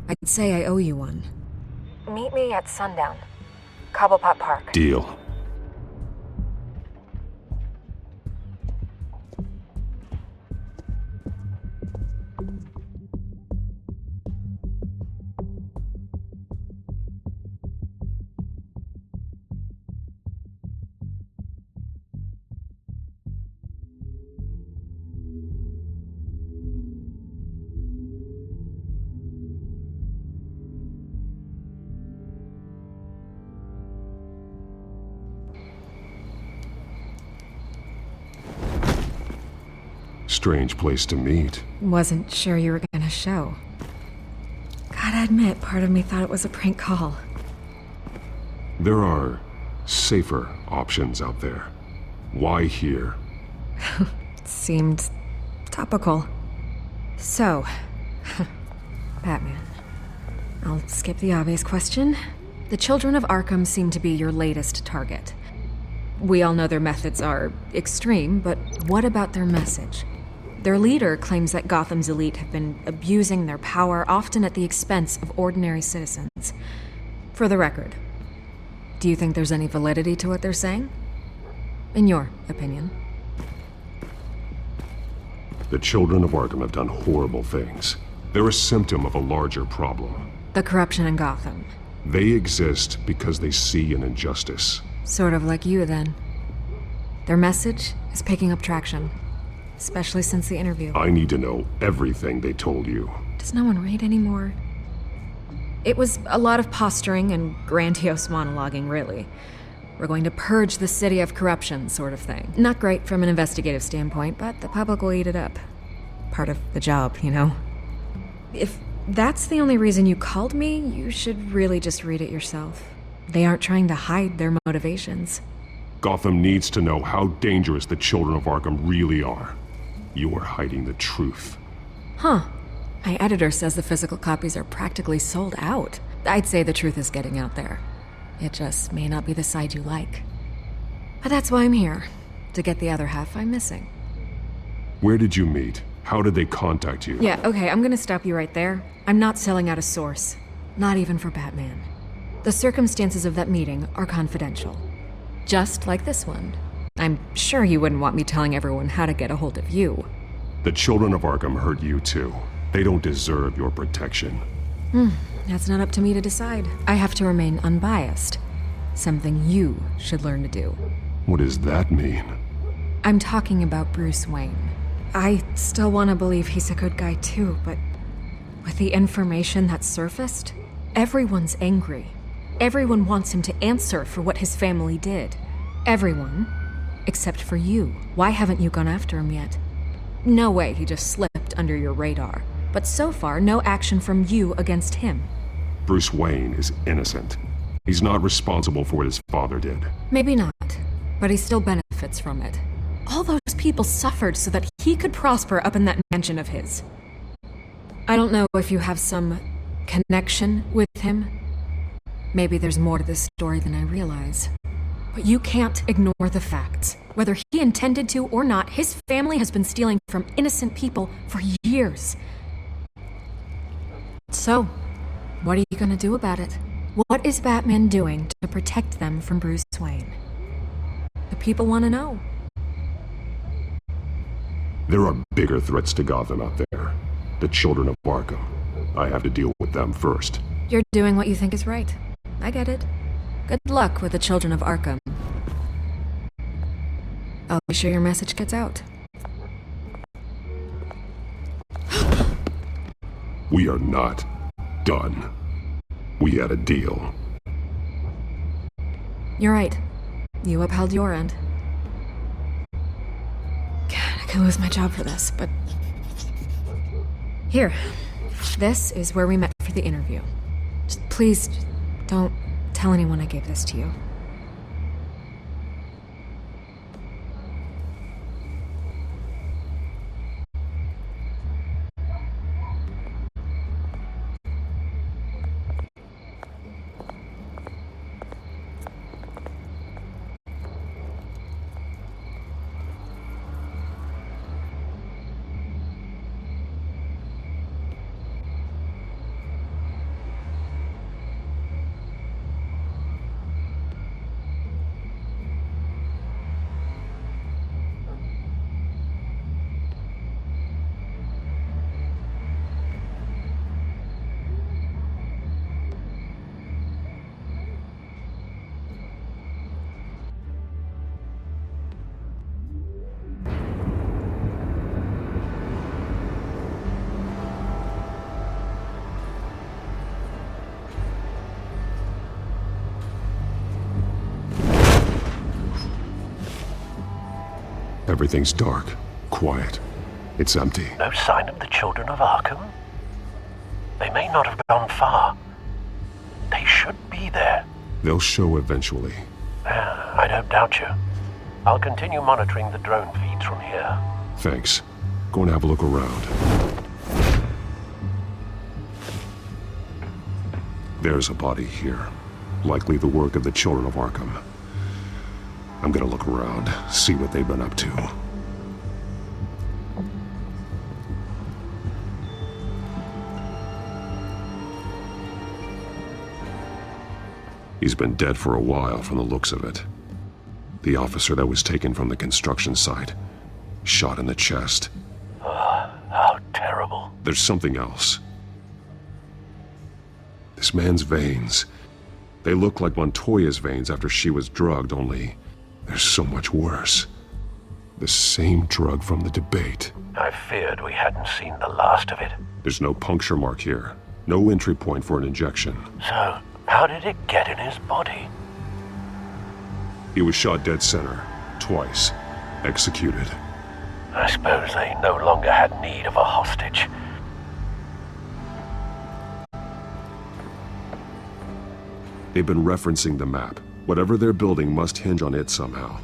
I'd say I owe you one. Meet me at sundown. Cobblepot Park. Deal. Strange place to meet. Wasn't sure you were gonna show. Gotta admit, part of me thought it was a prank call. There are safer options out there. Why here? Seemed topical. So, Batman. I'll skip the obvious question. The children of Arkham seem to be your latest target. We all know their methods are extreme, but what about their message? Their leader claims that Gotham's elite have been abusing their power, often at the expense of ordinary citizens. For the record, do you think there's any validity to what they're saying? In your opinion? The children of Arkham have done horrible things. They're a symptom of a larger problem. The corruption in Gotham. They exist because they see an injustice. Sort of like you, then. Their message is picking up traction, especially since the interview. I need to know everything they told you. Does no one read anymore? It was a lot of posturing and grandiose monologuing, really. We're going to purge the city of corruption, sort of thing. Not great from an investigative standpoint, but the public will eat it up. Part of the job, you know? If that's the only reason you called me, you should really just read it yourself. They aren't trying to hide their motivations. Gotham needs to know how dangerous the children of Arkham really are. You are hiding the truth. Huh. My editor says the physical copies are practically sold out. I'd say the truth is getting out there. It just may not be the side you like. But that's why I'm here, to get the other half I'm missing. Where did you meet? How did they contact you? Yeah, okay, I'm gonna stop you right there. I'm not selling out a source. Not even for Batman. The circumstances of that meeting are confidential. Just like this one. I'm sure you wouldn't want me telling everyone how to get a hold of you. The children of Arkham hurt you too. They don't deserve your protection. That's not up to me to decide. I have to remain unbiased. Something you should learn to do. What does that mean? I'm talking about Bruce Wayne. I still want to believe he's a good guy too, but with the information that surfaced, everyone's angry. Everyone wants him to answer for what his family did. Everyone, except for you. Why haven't you gone after him yet? No way he just slipped under your radar. But so far, no action from you against him. Bruce Wayne is innocent. He's not responsible for what his father did. Maybe not, but he still benefits from it. All those people suffered so that he could prosper up in that mansion of his. I don't know if you have some connection with him. Maybe there's more to this story than I realize. But you can't ignore the facts. Whether he intended to or not, his family has been stealing from innocent people for years. So, what are you gonna do about it? What is Batman doing to protect them from Bruce Wayne? The people want to know. There are bigger threats to Gotham out there. The children of Arkham. I have to deal with them first. You're doing what you think is right. I get it. Good luck with the children of Arkham. I'll be sure your message gets out. We are not done. We had a deal. You're right. You upheld your end. God, I could lose my job for this, but... Here. This is where we met for the interview. Please, don't tell anyone I gave this to you. Everything's dark, quiet. It's empty. No sign of the children of Arkham? They may not have gone far. They should be there. They'll show eventually. I don't doubt you. I'll continue monitoring the drone feeds from here. Thanks. Go and have a look around. There's a body here. Likely the work of the children of Arkham. I'm gonna look around, see what they've been up to. He's been dead for a while from the looks of it. The officer that was taken from the construction site. Shot in the chest. How terrible. There's something else. This man's veins. They look like Montoya's veins after she was drugged, only they're so much worse. The same drug from the debate. I feared we hadn't seen the last of it. There's no puncture mark here. No entry point for an injection. So, how did it get in his body? He was shot dead center. Twice. Executed. I suppose they no longer had need of a hostage. They've been referencing the map. Whatever they're building must hinge on it somehow.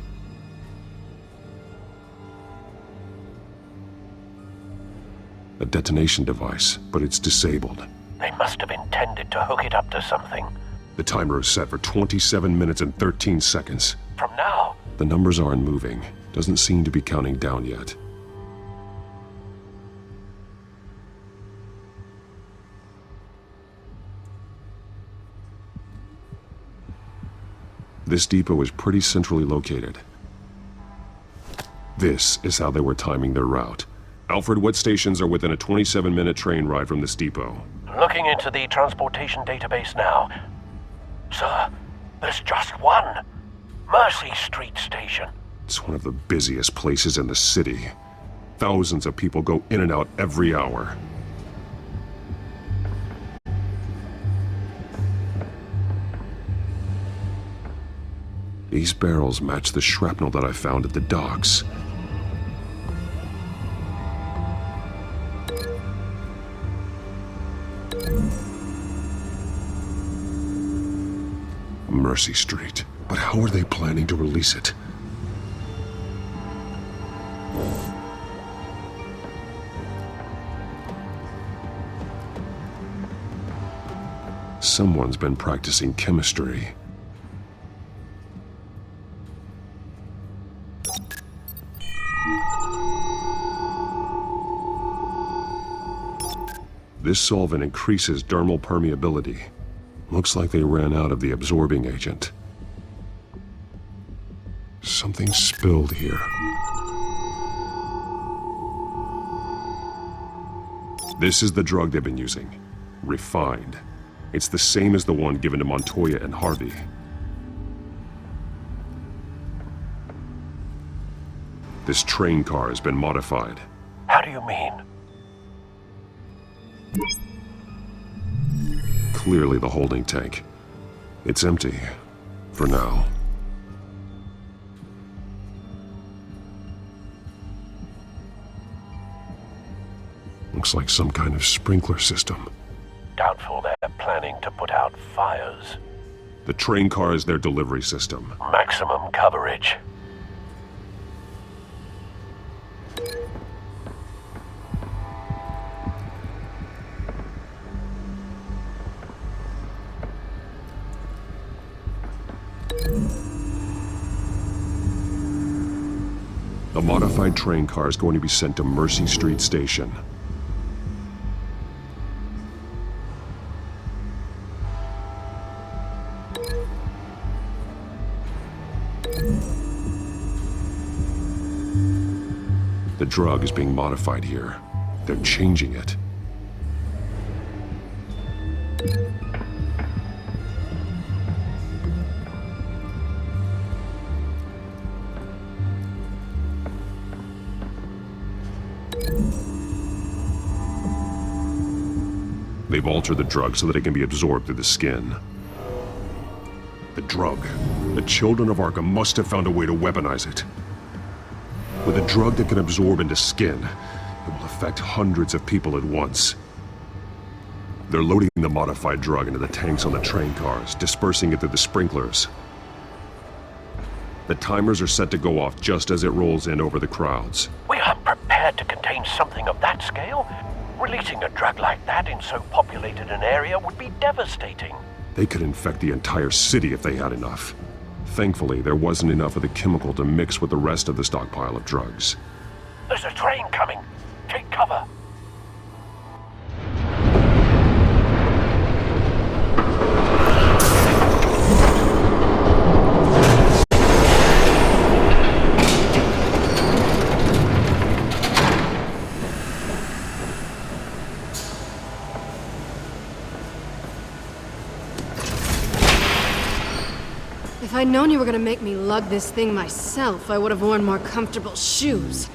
A detonation device, but it's disabled. They must have intended to hook it up to something. The timer is set for 27 minutes and 13 seconds. From now? The numbers aren't moving. Doesn't seem to be counting down yet. This depot is pretty centrally located. This is how they were timing their route. Alfred, what stations are within a 27-minute train ride from this depot? Looking into the transportation database now. Sir, there's just one. Mercy Street Station. It's one of the busiest places in the city. Thousands of people go in and out every hour. These barrels match the shrapnel that I found at the docks. Mercy Street. But how are they planning to release it? Someone's been practicing chemistry. This solvent increases dermal permeability. Looks like they ran out of the absorbing agent. Something spilled here. This is the drug they've been using. Refined. It's the same as the one given to Montoya and Harvey. This train car has been modified. How do you mean? Clearly the holding tank. It's empty. For now. Looks like some kind of sprinkler system. Doubtful they're planning to put out fires. The train car is their delivery system. Maximum coverage. A modified train car is going to be sent to Mercy Street Station. The drug is being modified here. They're changing it. They've altered the drug so that it can be absorbed through the skin. The drug. The children of Arkham must have found a way to weaponize it. With a drug that can absorb into skin, It will affect hundreds of people at once. They're loading the modified drug into the tanks on the train cars, dispersing it through the sprinklers. The timers are set to go off just as it rolls in over the crowds. We aren't prepared to contain something of that scale. Releasing a drug like that in so populated an area would be devastating. They could infect the entire city if they had enough. Thankfully, there wasn't enough of the chemical to mix with the rest of the stockpile of drugs. There's a train coming. Take cover. If I'd known you were gonna make me lug this thing myself, I would have worn more comfortable shoes.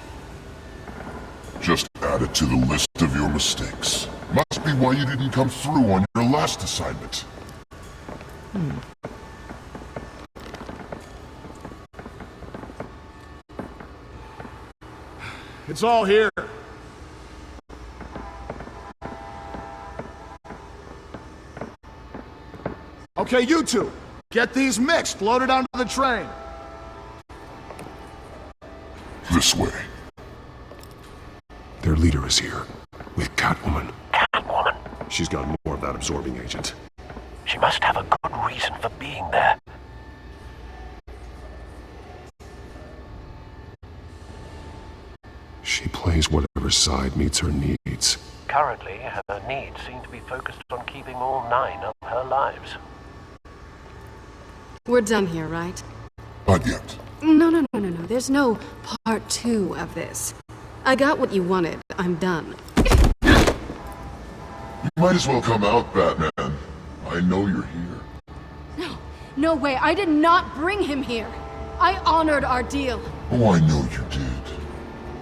Just add it to the list of your mistakes. Must be why you didn't come through on your last assignment. It's all here. Okay, you two. Get these mixed, loaded onto the train. This way. Their leader is here, with Catwoman. Catwoman? She's got more of that absorbing agent. She must have a good reason for being there. She plays whatever side meets her needs. Currently, her needs seem to be focused on keeping all 9 of her lives. We're done here, right? Not yet. No. There's no part 2 of this. I got what you wanted. I'm done. You might as well come out, Batman. I know you're here. No way. I did not bring him here. I honored our deal. Oh, I know you did.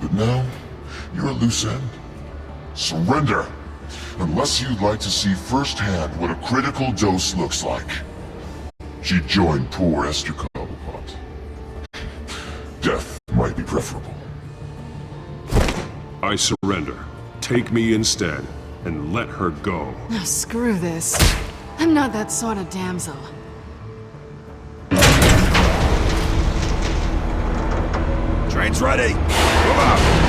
But now, you're a loose end. Surrender! Unless you'd like to see firsthand what a critical dose looks like. She joined poor Esther Cobblepot. Death might be preferable. I surrender. Take me instead, and let her go. Oh, screw this. I'm not that sort of damsel. Train's ready. Move out.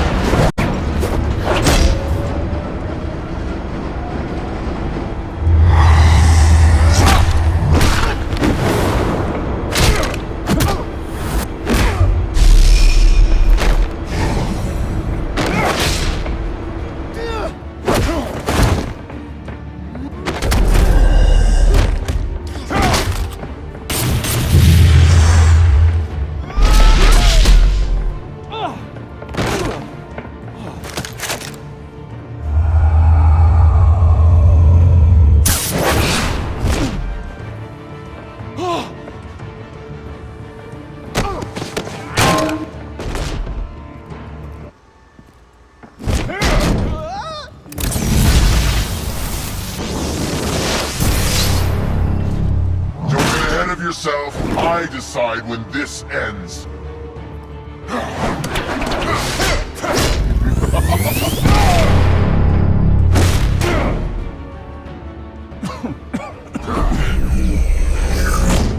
Yourself, I decide when this ends.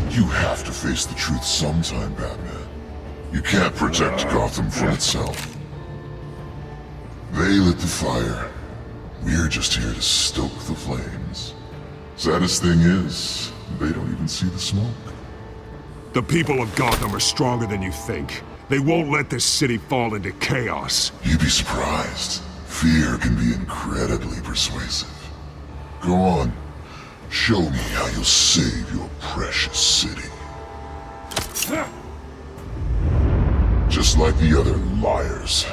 You have to face the truth sometime, Batman. You can't protect Gotham from itself. They lit the fire. We're just here to stoke the flames. Saddest thing is, they don't even see the smoke. The people of Gotham are stronger than you think. They won't let this city fall into chaos. You'd be surprised. Fear can be incredibly persuasive. Go on. Show me how you'll save your precious city. Just like the other liars.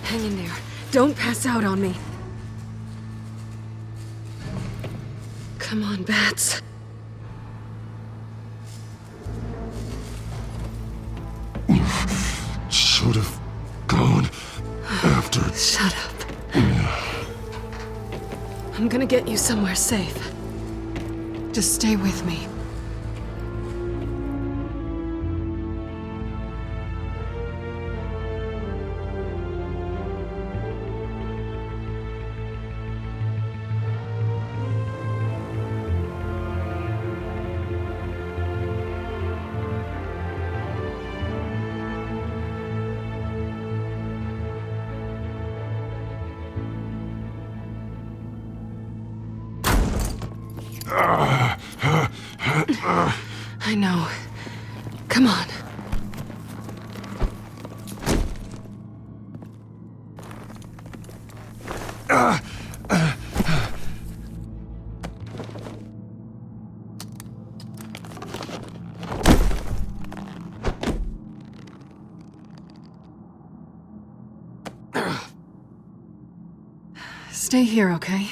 Hang in there. Don't pass out on me. Come on, Bats. Should have gone after... Shut up. I'm gonna get you somewhere safe. Just stay with me. I know. Come on. Stay here, okay?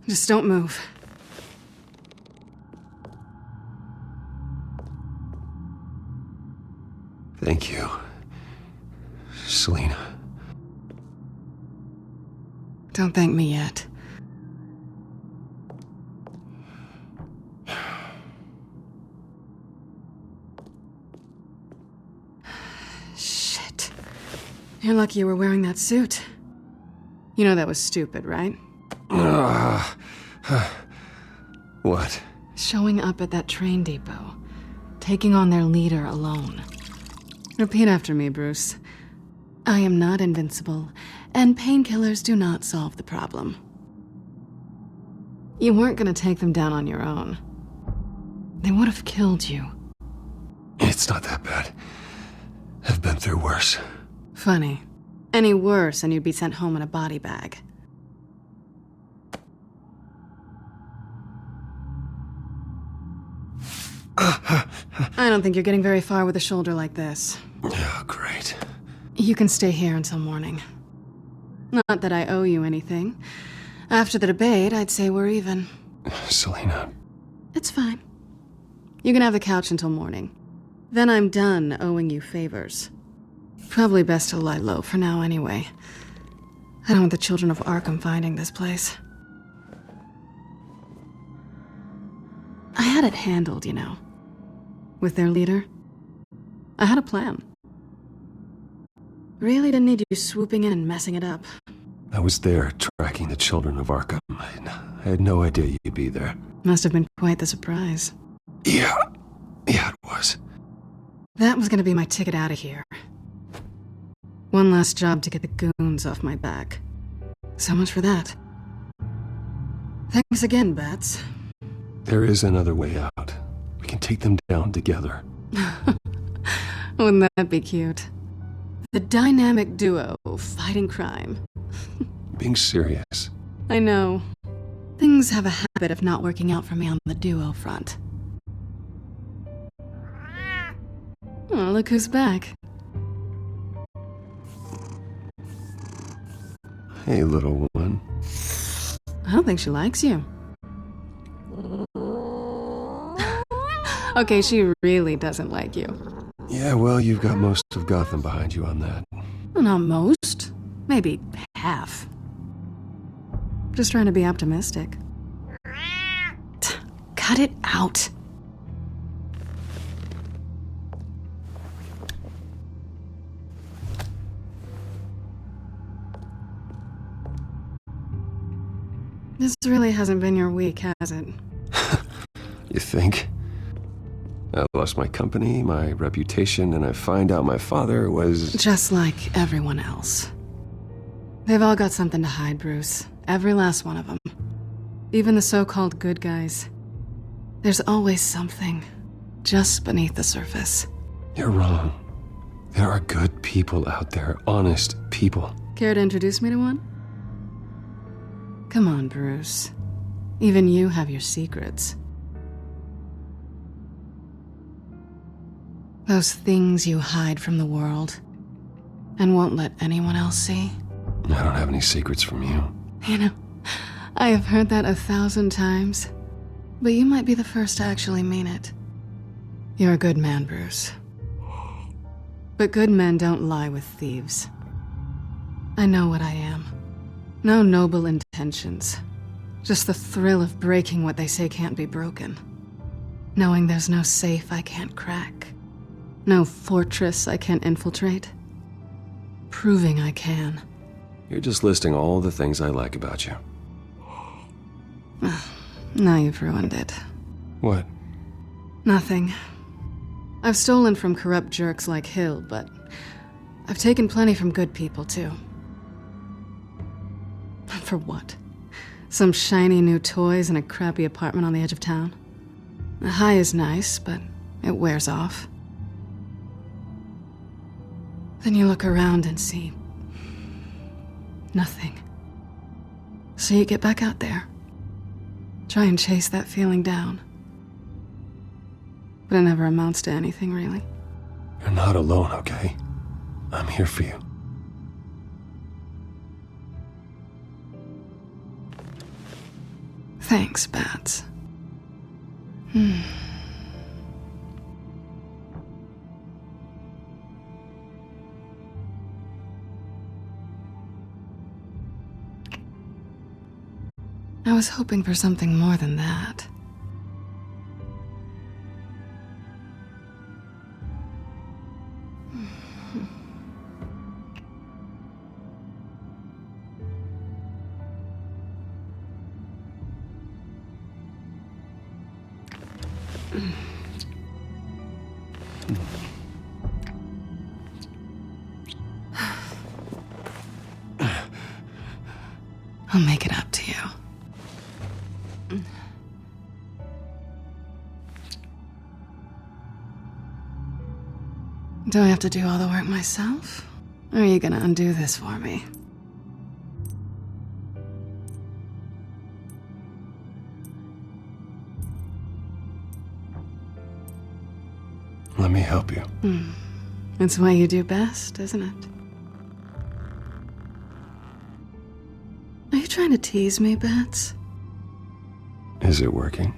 Just don't move. Thank you, Selina. Don't thank me yet. Shit. You're lucky you were wearing that suit. You know that was stupid, right? What? Showing up at that train depot. Taking on their leader alone. Repeat after me, Bruce. I am not invincible, and painkillers do not solve the problem. You weren't gonna take them down on your own. They would have killed you. It's not that bad. I've been through worse. Funny. Any worse and you'd be sent home in a body bag. I don't think you're getting very far with a shoulder like this. Oh, great. You can stay here until morning. Not that I owe you anything. After the debate, I'd say we're even. Selina. It's fine. You can have the couch until morning. Then I'm done owing you favors. Probably best to lie low for now anyway. I don't want the children of Arkham finding this place. I had it handled, you know. With their leader. I had a plan. Really didn't need you swooping in and messing it up. I was there tracking the children of Arkham. I had no idea you'd be there. Must have been quite the surprise. Yeah, it was. That was gonna be my ticket out of here. One last job to get the goons off my back. So much for that. Thanks again, Bats. There is another way out. We can take them down together. Wouldn't that be cute? The dynamic duo fighting crime. Being serious. I know. Things have a habit of not working out for me on the duo front. Oh, look who's back. Hey, little one. I don't think she likes you. Okay, she really doesn't like you. Yeah, well, you've got most of Gotham behind you on that. Well, not most. Maybe half. Just trying to be optimistic. Cut it out. This really hasn't been your week, has it? You think? I lost my company, my reputation, and I find out my father was... Just like everyone else. They've all got something to hide, Bruce. Every last one of them. Even the so-called good guys. There's always something just beneath the surface. You're wrong. There are good people out there, honest people. Care to introduce me to one? Come on, Bruce. Even you have your secrets. Those things you hide from the world. And won't let anyone else see? I don't have any secrets from you. You know, I have heard that 1,000 times. But you might be the first to actually mean it. You're a good man, Bruce. But good men don't lie with thieves. I know what I am. No noble intentions. Just the thrill of breaking what they say can't be broken. Knowing there's no safe I can't crack. No fortress I can't infiltrate. Proving I can. You're just listing all the things I like about you. Now you've ruined it. What? Nothing. I've stolen from corrupt jerks like Hill, but I've taken plenty from good people, too. For what? Some shiny new toys and a crappy apartment on the edge of town? The high is nice, but it wears off. Then you look around and see nothing. So you get back out there. Try and chase that feeling down. But it never amounts to anything, really. You're not alone, okay? I'm here for you. Thanks, Bats. I was hoping for something more than that. I'll make it up to you. Do I have to do all the work myself? Or are you gonna undo this for me? Let me help you. It's what you do best, isn't it? Are you trying to tease me, Bats? Is it working?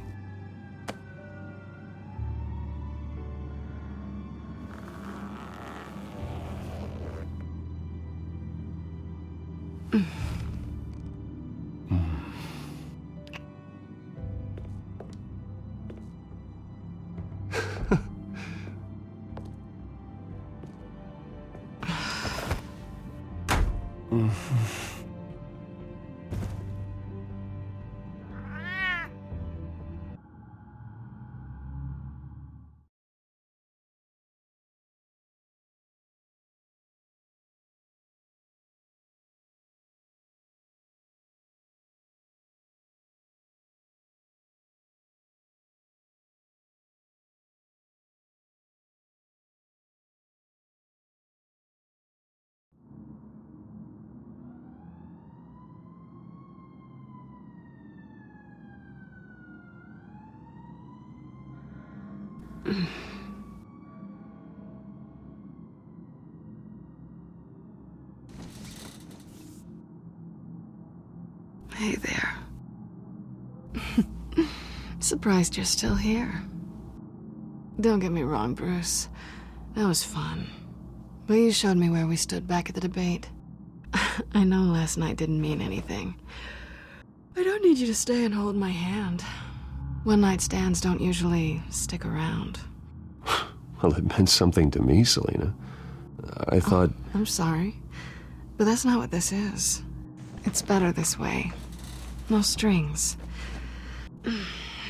Hey there. Surprised you're still here. Don't get me wrong, Bruce. That was fun. But you showed me where we stood back at the debate. I know last night didn't mean anything. I don't need you to stay and hold my hand. One-night stands don't usually stick around. Well, it meant something to me, Selena. I thought... I'm sorry, but that's not what this is. It's better this way. No strings.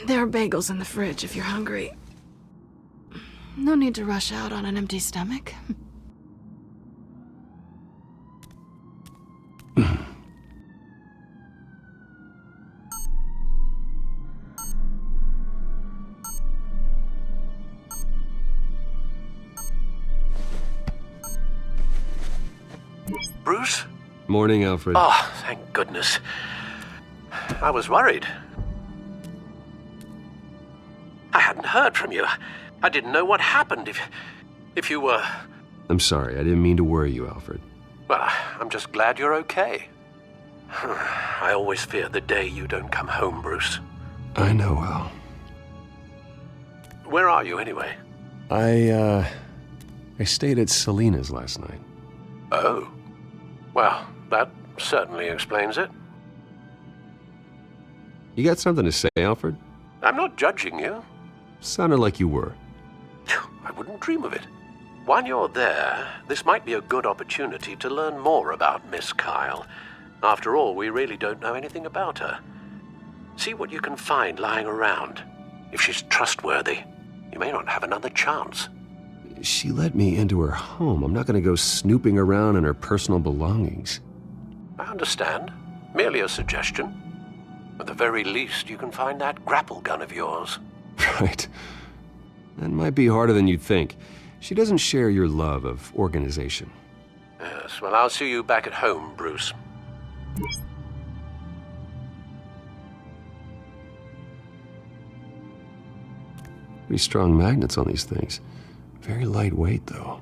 There are bagels in the fridge if you're hungry. No need to rush out on an empty stomach. Bruce? Morning, Alfred. Oh, thank goodness. I was worried. I hadn't heard from you. I didn't know what happened. If you were I'm sorry, I didn't mean to worry you, Alfred. Well, I'm just glad you're okay. I always fear the day you don't come home, Bruce. I know, Al. Where are you, anyway? I stayed at Selena's last night. Oh. Well, that certainly explains it. You got something to say, Alfred? I'm not judging you. Sounded like you were. I wouldn't dream of it. While you're there, this might be a good opportunity to learn more about Miss Kyle. After all, we really don't know anything about her. See what you can find lying around. If she's trustworthy, you may not have another chance. She let me into her home. I'm not going to go snooping around in her personal belongings. I understand. Merely a suggestion. At the very least, you can find that grapple gun of yours. Right. That might be harder than you'd think. She doesn't share your love of organization. Yes, well, I'll see you back at home, Bruce. Pretty strong magnets on these things. Very lightweight, though.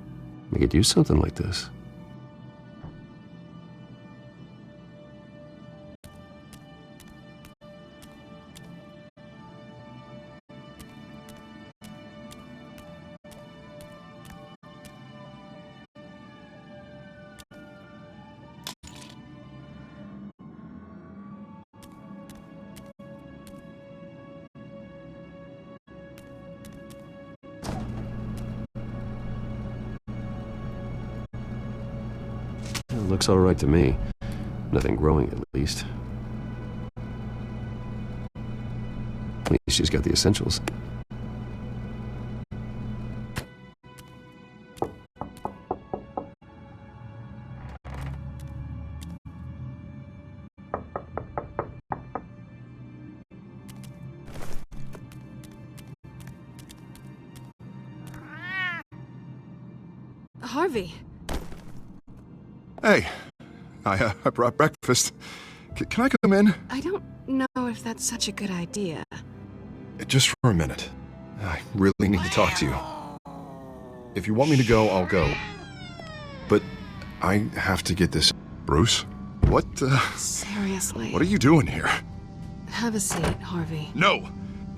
We could use something like this. Looks all right to me. Nothing growing, at least. At least she's got the essentials. Harvey. Hey, I brought breakfast. Can I come in? I don't know if that's such a good idea. Just for a minute. I really need to talk to you. If you want me to go, I'll go. But I have to get this... Bruce? What, Seriously. What are you doing here? Have a seat, Harvey. No!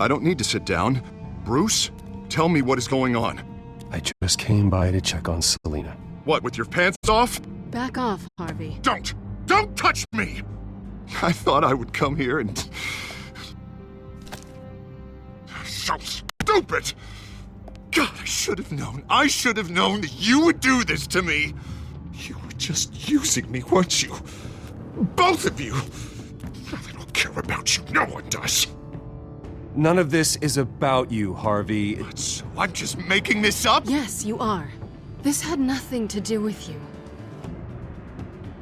I don't need to sit down. Bruce, tell me what is going on. I just came by to check on Selena. What, with your pants off? Back off, Harvey. Don't touch me! I thought I would come here and... So stupid! God, I should have known. I should have known that you would do this to me. You were just using me, weren't you? Both of you! I don't care about you. No one does. None of this is about you, Harvey. So I'm just making this up? Yes, you are. This had nothing to do with you.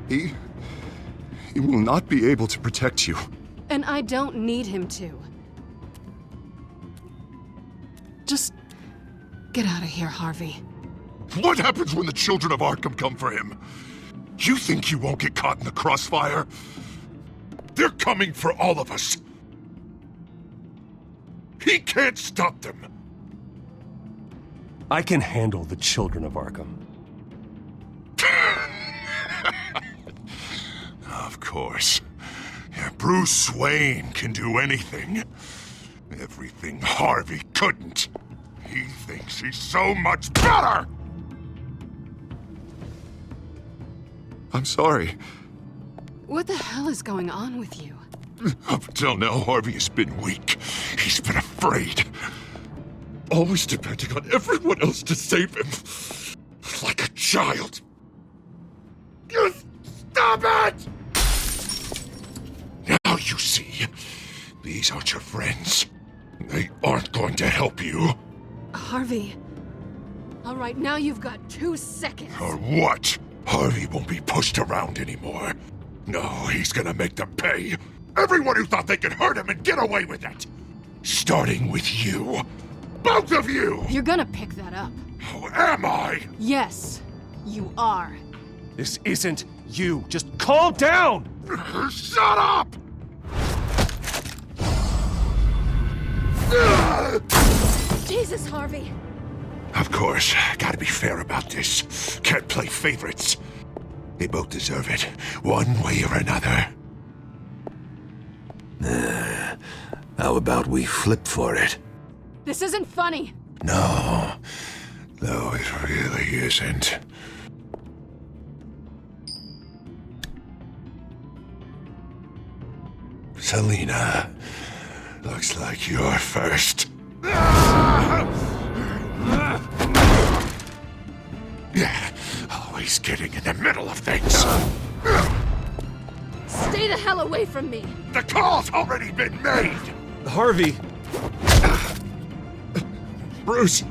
He will not be able to protect you. And I don't need him to. Just get out of here, Harvey. What happens when the children of Arkham come for him? You think you won't get caught in the crossfire? They're coming for all of us. He can't stop them. I can handle the children of Arkham. Of course. Yeah, Bruce Wayne can do anything. Everything Harvey couldn't. He thinks he's so much better! I'm sorry. What the hell is going on with you? Up until now, Harvey has been weak. He's been afraid. Always depending on everyone else to save him. Like a child. You stop it! Now you see, these aren't your friends. They aren't going to help you. Harvey. All right, now you've got 2 seconds. Or what? Harvey won't be pushed around anymore. No, he's gonna make them pay. Everyone who thought they could hurt him and get away with it. Starting with you. Both of you! You're gonna pick that up. How am I? Yes, you are. This isn't you. Just calm down! Shut up! Jesus, Harvey. Of course, gotta be fair about this. Can't play favorites. They both deserve it, one way or another. How about we flip for it? This isn't funny. No, it really isn't. Selina, looks like you're first. Yeah, always getting in the middle of things. Stay the hell away from me! The call's already been made! Harvey! Bruce!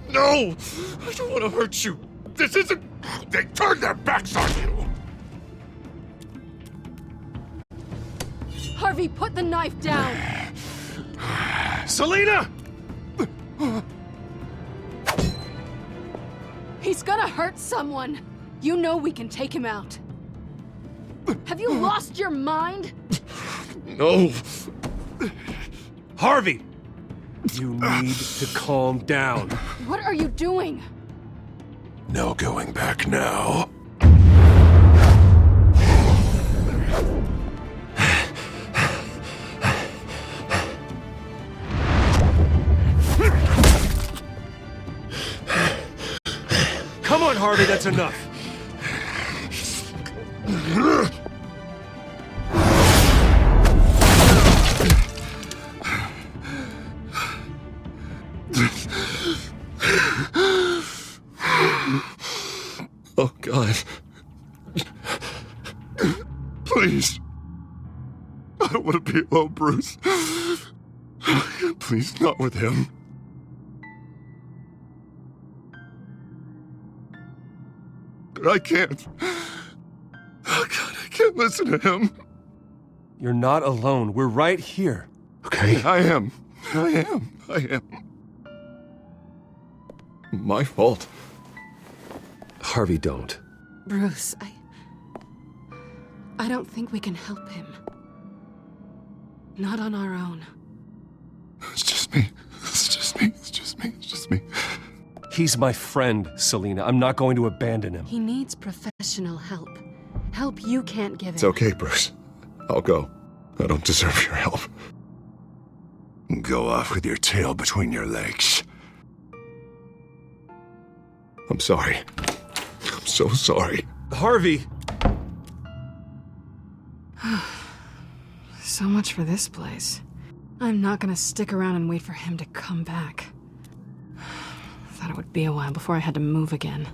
No! I don't want to hurt you! This isn't... They turned their backs on you! Harvey, put the knife down! Selina! He's gonna hurt someone! You know we can take him out. Have you lost your mind? No! Harvey! You need to calm down. What are you doing? No going back now. Come on, Harvey, that's enough. Oh, God. Please. I don't want to be alone, Bruce. Please, not with him. But I can't. Oh, God, I can't listen to him. You're not alone. We're right here. Okay, I am. My fault. Harvey, don't. Bruce, I don't think we can help him. Not on our own. It's just me. He's my friend, Selina. I'm not going to abandon him. He needs professional help. Help you can't give him. It's okay, Bruce. I'll go. I don't deserve your help. Go off with your tail between your legs. I'm sorry. I'm so sorry. Harvey! So much for this place. I'm not gonna stick around and wait for him to come back. Thought it would be a while before I had to move again.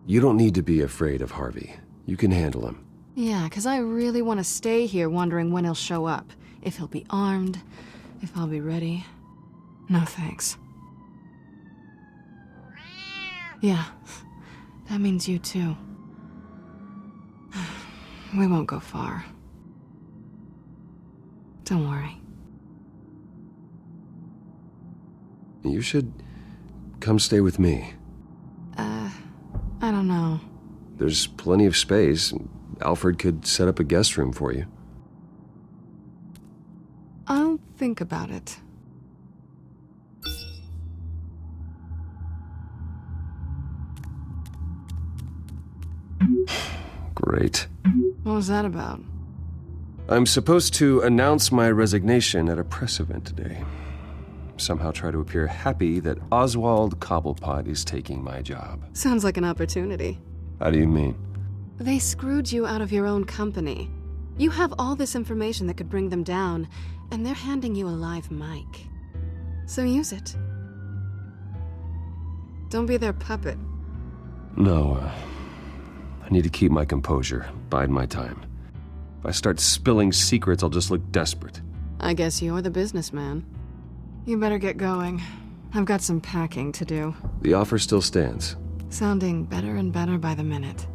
You don't need to be afraid of Harvey. You can handle him. Yeah, 'cause I really want to stay here wondering when he'll show up. If he'll be armed, if I'll be ready. No thanks. Yeah, that means you too. We won't go far. Don't worry. You should come stay with me. I don't know. There's plenty of space. Alfred could set up a guest room for you. I'll think about it. Great. What was that about? I'm supposed to announce my resignation at a press event today. Somehow try to appear happy that Oswald Cobblepot is taking my job. Sounds like an opportunity. How do you mean? They screwed you out of your own company. You have all this information that could bring them down, and they're handing you a live mic. So use it. Don't be their puppet. No, I need to keep my composure, bide my time. If I start spilling secrets, I'll just look desperate. I guess you're the businessman. You better get going. I've got some packing to do. The offer still stands. Sounding better and better by the minute.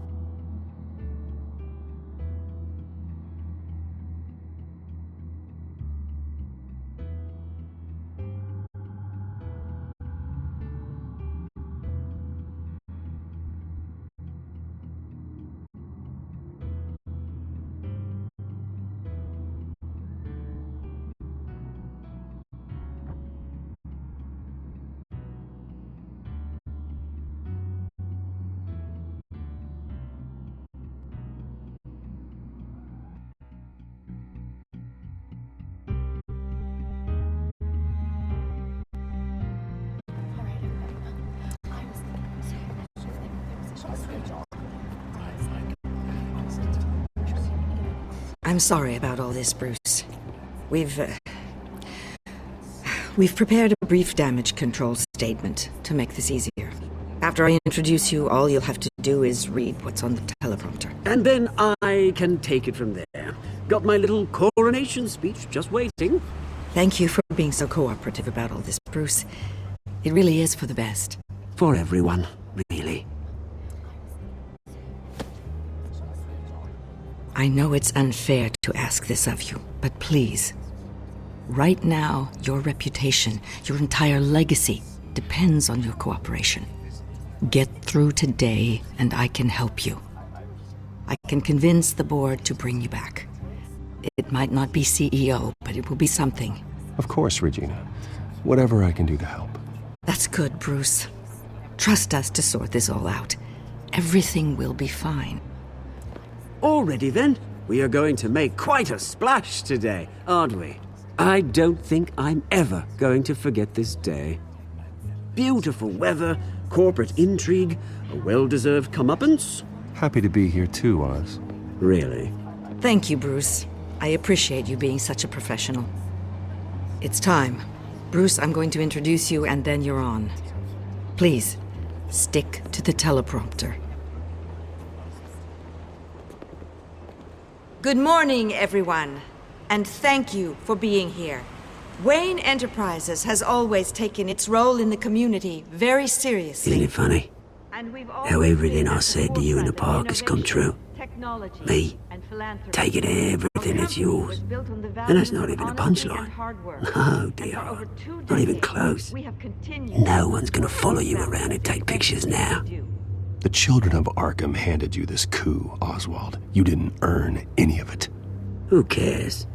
I'm sorry about all this, Bruce. We've prepared a brief damage control statement to make this easier. After I introduce you, all you'll have to do is read what's on the teleprompter. And then I can take it from there. Got my little coronation speech just waiting. Thank you for being so cooperative about all this, Bruce. It really is for the best. For everyone, really. I know it's unfair to ask this of you, but please. Right now, your reputation, your entire legacy, depends on your cooperation. Get through today, and I can help you. I can convince the board to bring you back. It might not be CEO, but it will be something. Of course, Regina. Whatever I can do to help. That's good, Bruce. Trust us to sort this all out. Everything will be fine. Already then, we are going to make quite a splash today, aren't we? I don't think I'm ever going to forget this day. Beautiful weather, corporate intrigue, a well-deserved comeuppance. Happy to be here too, Oz. Really? Thank you, Bruce. I appreciate you being such a professional. It's time. Bruce, I'm going to introduce you and then you're on. Please, stick to the teleprompter. Good morning, everyone, and thank you for being here. Wayne Enterprises has always taken its role in the community very seriously. Isn't it funny? How everything I said to you in the park has come true. Me, taking everything that's yours. And that's not even a punchline. No, dear. Not even close. No one's gonna follow you around and take pictures now. The children of Arkham handed you this coup, Oswald. You didn't earn any of it. Who cares?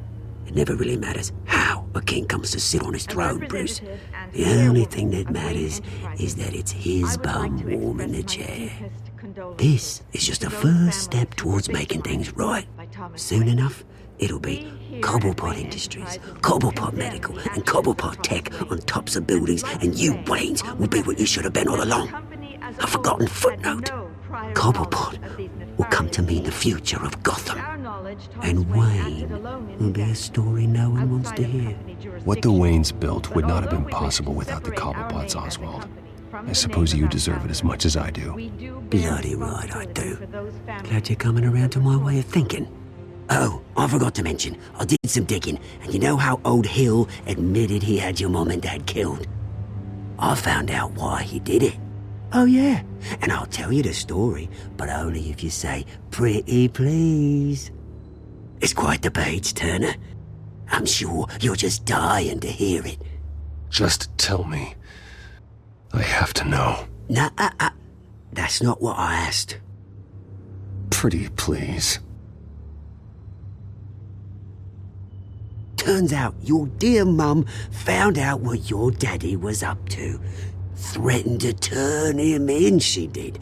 It never really matters how a king comes to sit on his throne, Bruce. The only thing that matters is that it's his bum warming the chair. This is just a first step towards making things right. Soon enough, it'll be Cobblepot Industries, Cobblepot Medical, and Cobblepot Tech on tops of buildings, and you, Waynes, will be what you should have been all along. A forgotten footnote. Cobblepot will come to mean the future of Gotham. And Wayne will be a story no one wants to hear. What the Waynes built would not have been possible without the Cobblepots, Oswald. I suppose you deserve it as much as I do. Bloody right I do. Glad you're coming around to my way of thinking. Oh, I forgot to mention, I did some digging, and you know how old Hill admitted he had your mom and dad killed? I found out why he did it. Oh yeah, and I'll tell you the story, but only if you say, "Pretty please." It's quite the page turner. I'm sure you're just dying to hear it. Just tell me. I have to know. Nah, that's not what I asked. Pretty please. Turns out your dear mum found out what your daddy was up to. Threatened to turn him in, she did.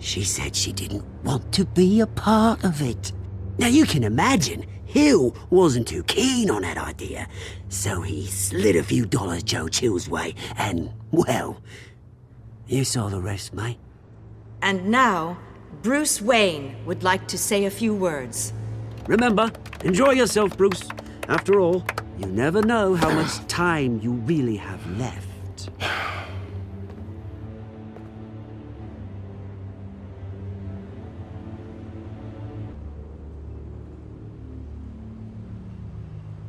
She said she didn't want to be a part of it. Now you can imagine, Hill wasn't too keen on that idea, so he slid a few dollars Joe Chill's way, and, well, you saw the rest, mate. And now, Bruce Wayne would like to say a few words. Remember, enjoy yourself, Bruce. After all, you never know how much time you really have left.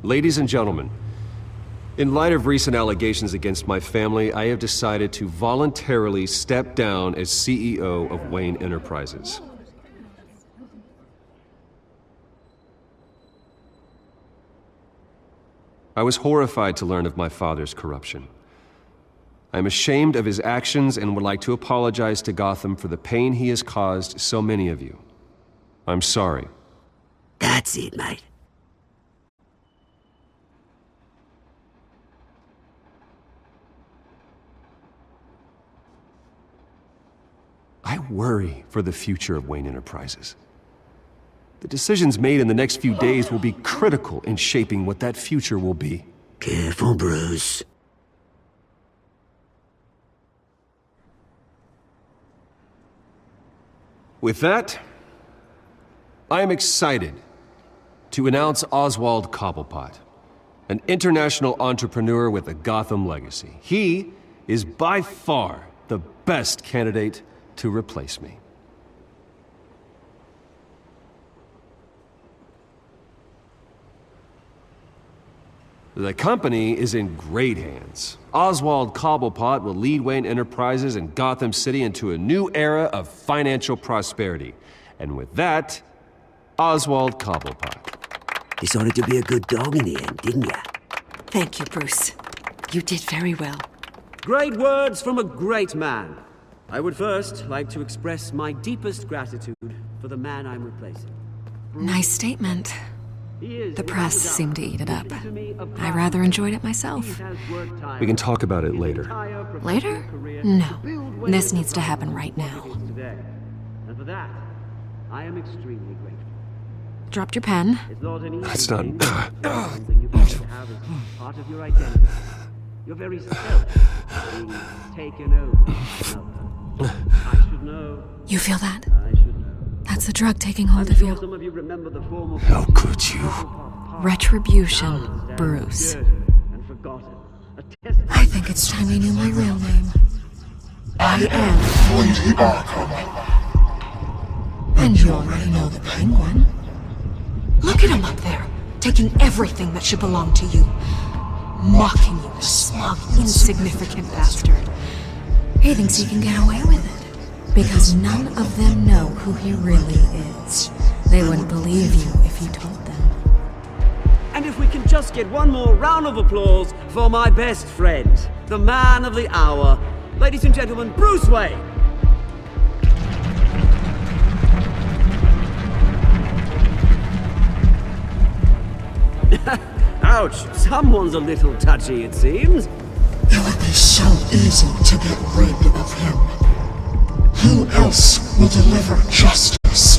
Ladies and gentlemen, in light of recent allegations against my family, I have decided to voluntarily step down as CEO of Wayne Enterprises. I was horrified to learn of my father's corruption. I am ashamed of his actions and would like to apologize to Gotham for the pain he has caused so many of you. I'm sorry. That's it, mate. I worry for the future of Wayne Enterprises. The decisions made in the next few days will be critical in shaping what that future will be. Careful, Bruce. With that, I am excited to announce Oswald Cobblepot, an international entrepreneur with a Gotham legacy. He is by far the best candidate to replace me. The company is in great hands. Oswald Cobblepot will lead Wayne Enterprises and Gotham City into a new era of financial prosperity. And with that, Oswald Cobblepot. Decided to be a good dog in the end, didn't ya? Thank you, Bruce. You did very well. Great words from a great man. I would first like to express my deepest gratitude for the man I'm replacing. Nice statement. The press seemed to eat it up. I rather enjoyed it myself. We can talk about it later. Later? No. This needs to happen right now. And for that, I am extremely grateful. Dropped your pen. That's not... Something you have as part of your identity. Your very self being taken over. I should know. You feel that? I should know. That's the drug taking hold of you. Some of you remember the form of How could you? Retribution, Bruce. I think it's time you knew my real name. I am Lady Arkham. And you already know the Penguin. Look at him up there, taking everything that should belong to you. Mocking you, smug, insignificant bastard. He thinks he can get away with it. Because none of them know who he really is. They wouldn't believe you if you told them. And if we can just get one more round of applause for my best friend, the man of the hour, ladies and gentlemen, Bruce Wayne. Ouch, someone's a little touchy, it seems. It would be so easy to get rid of him. Who else will deliver justice?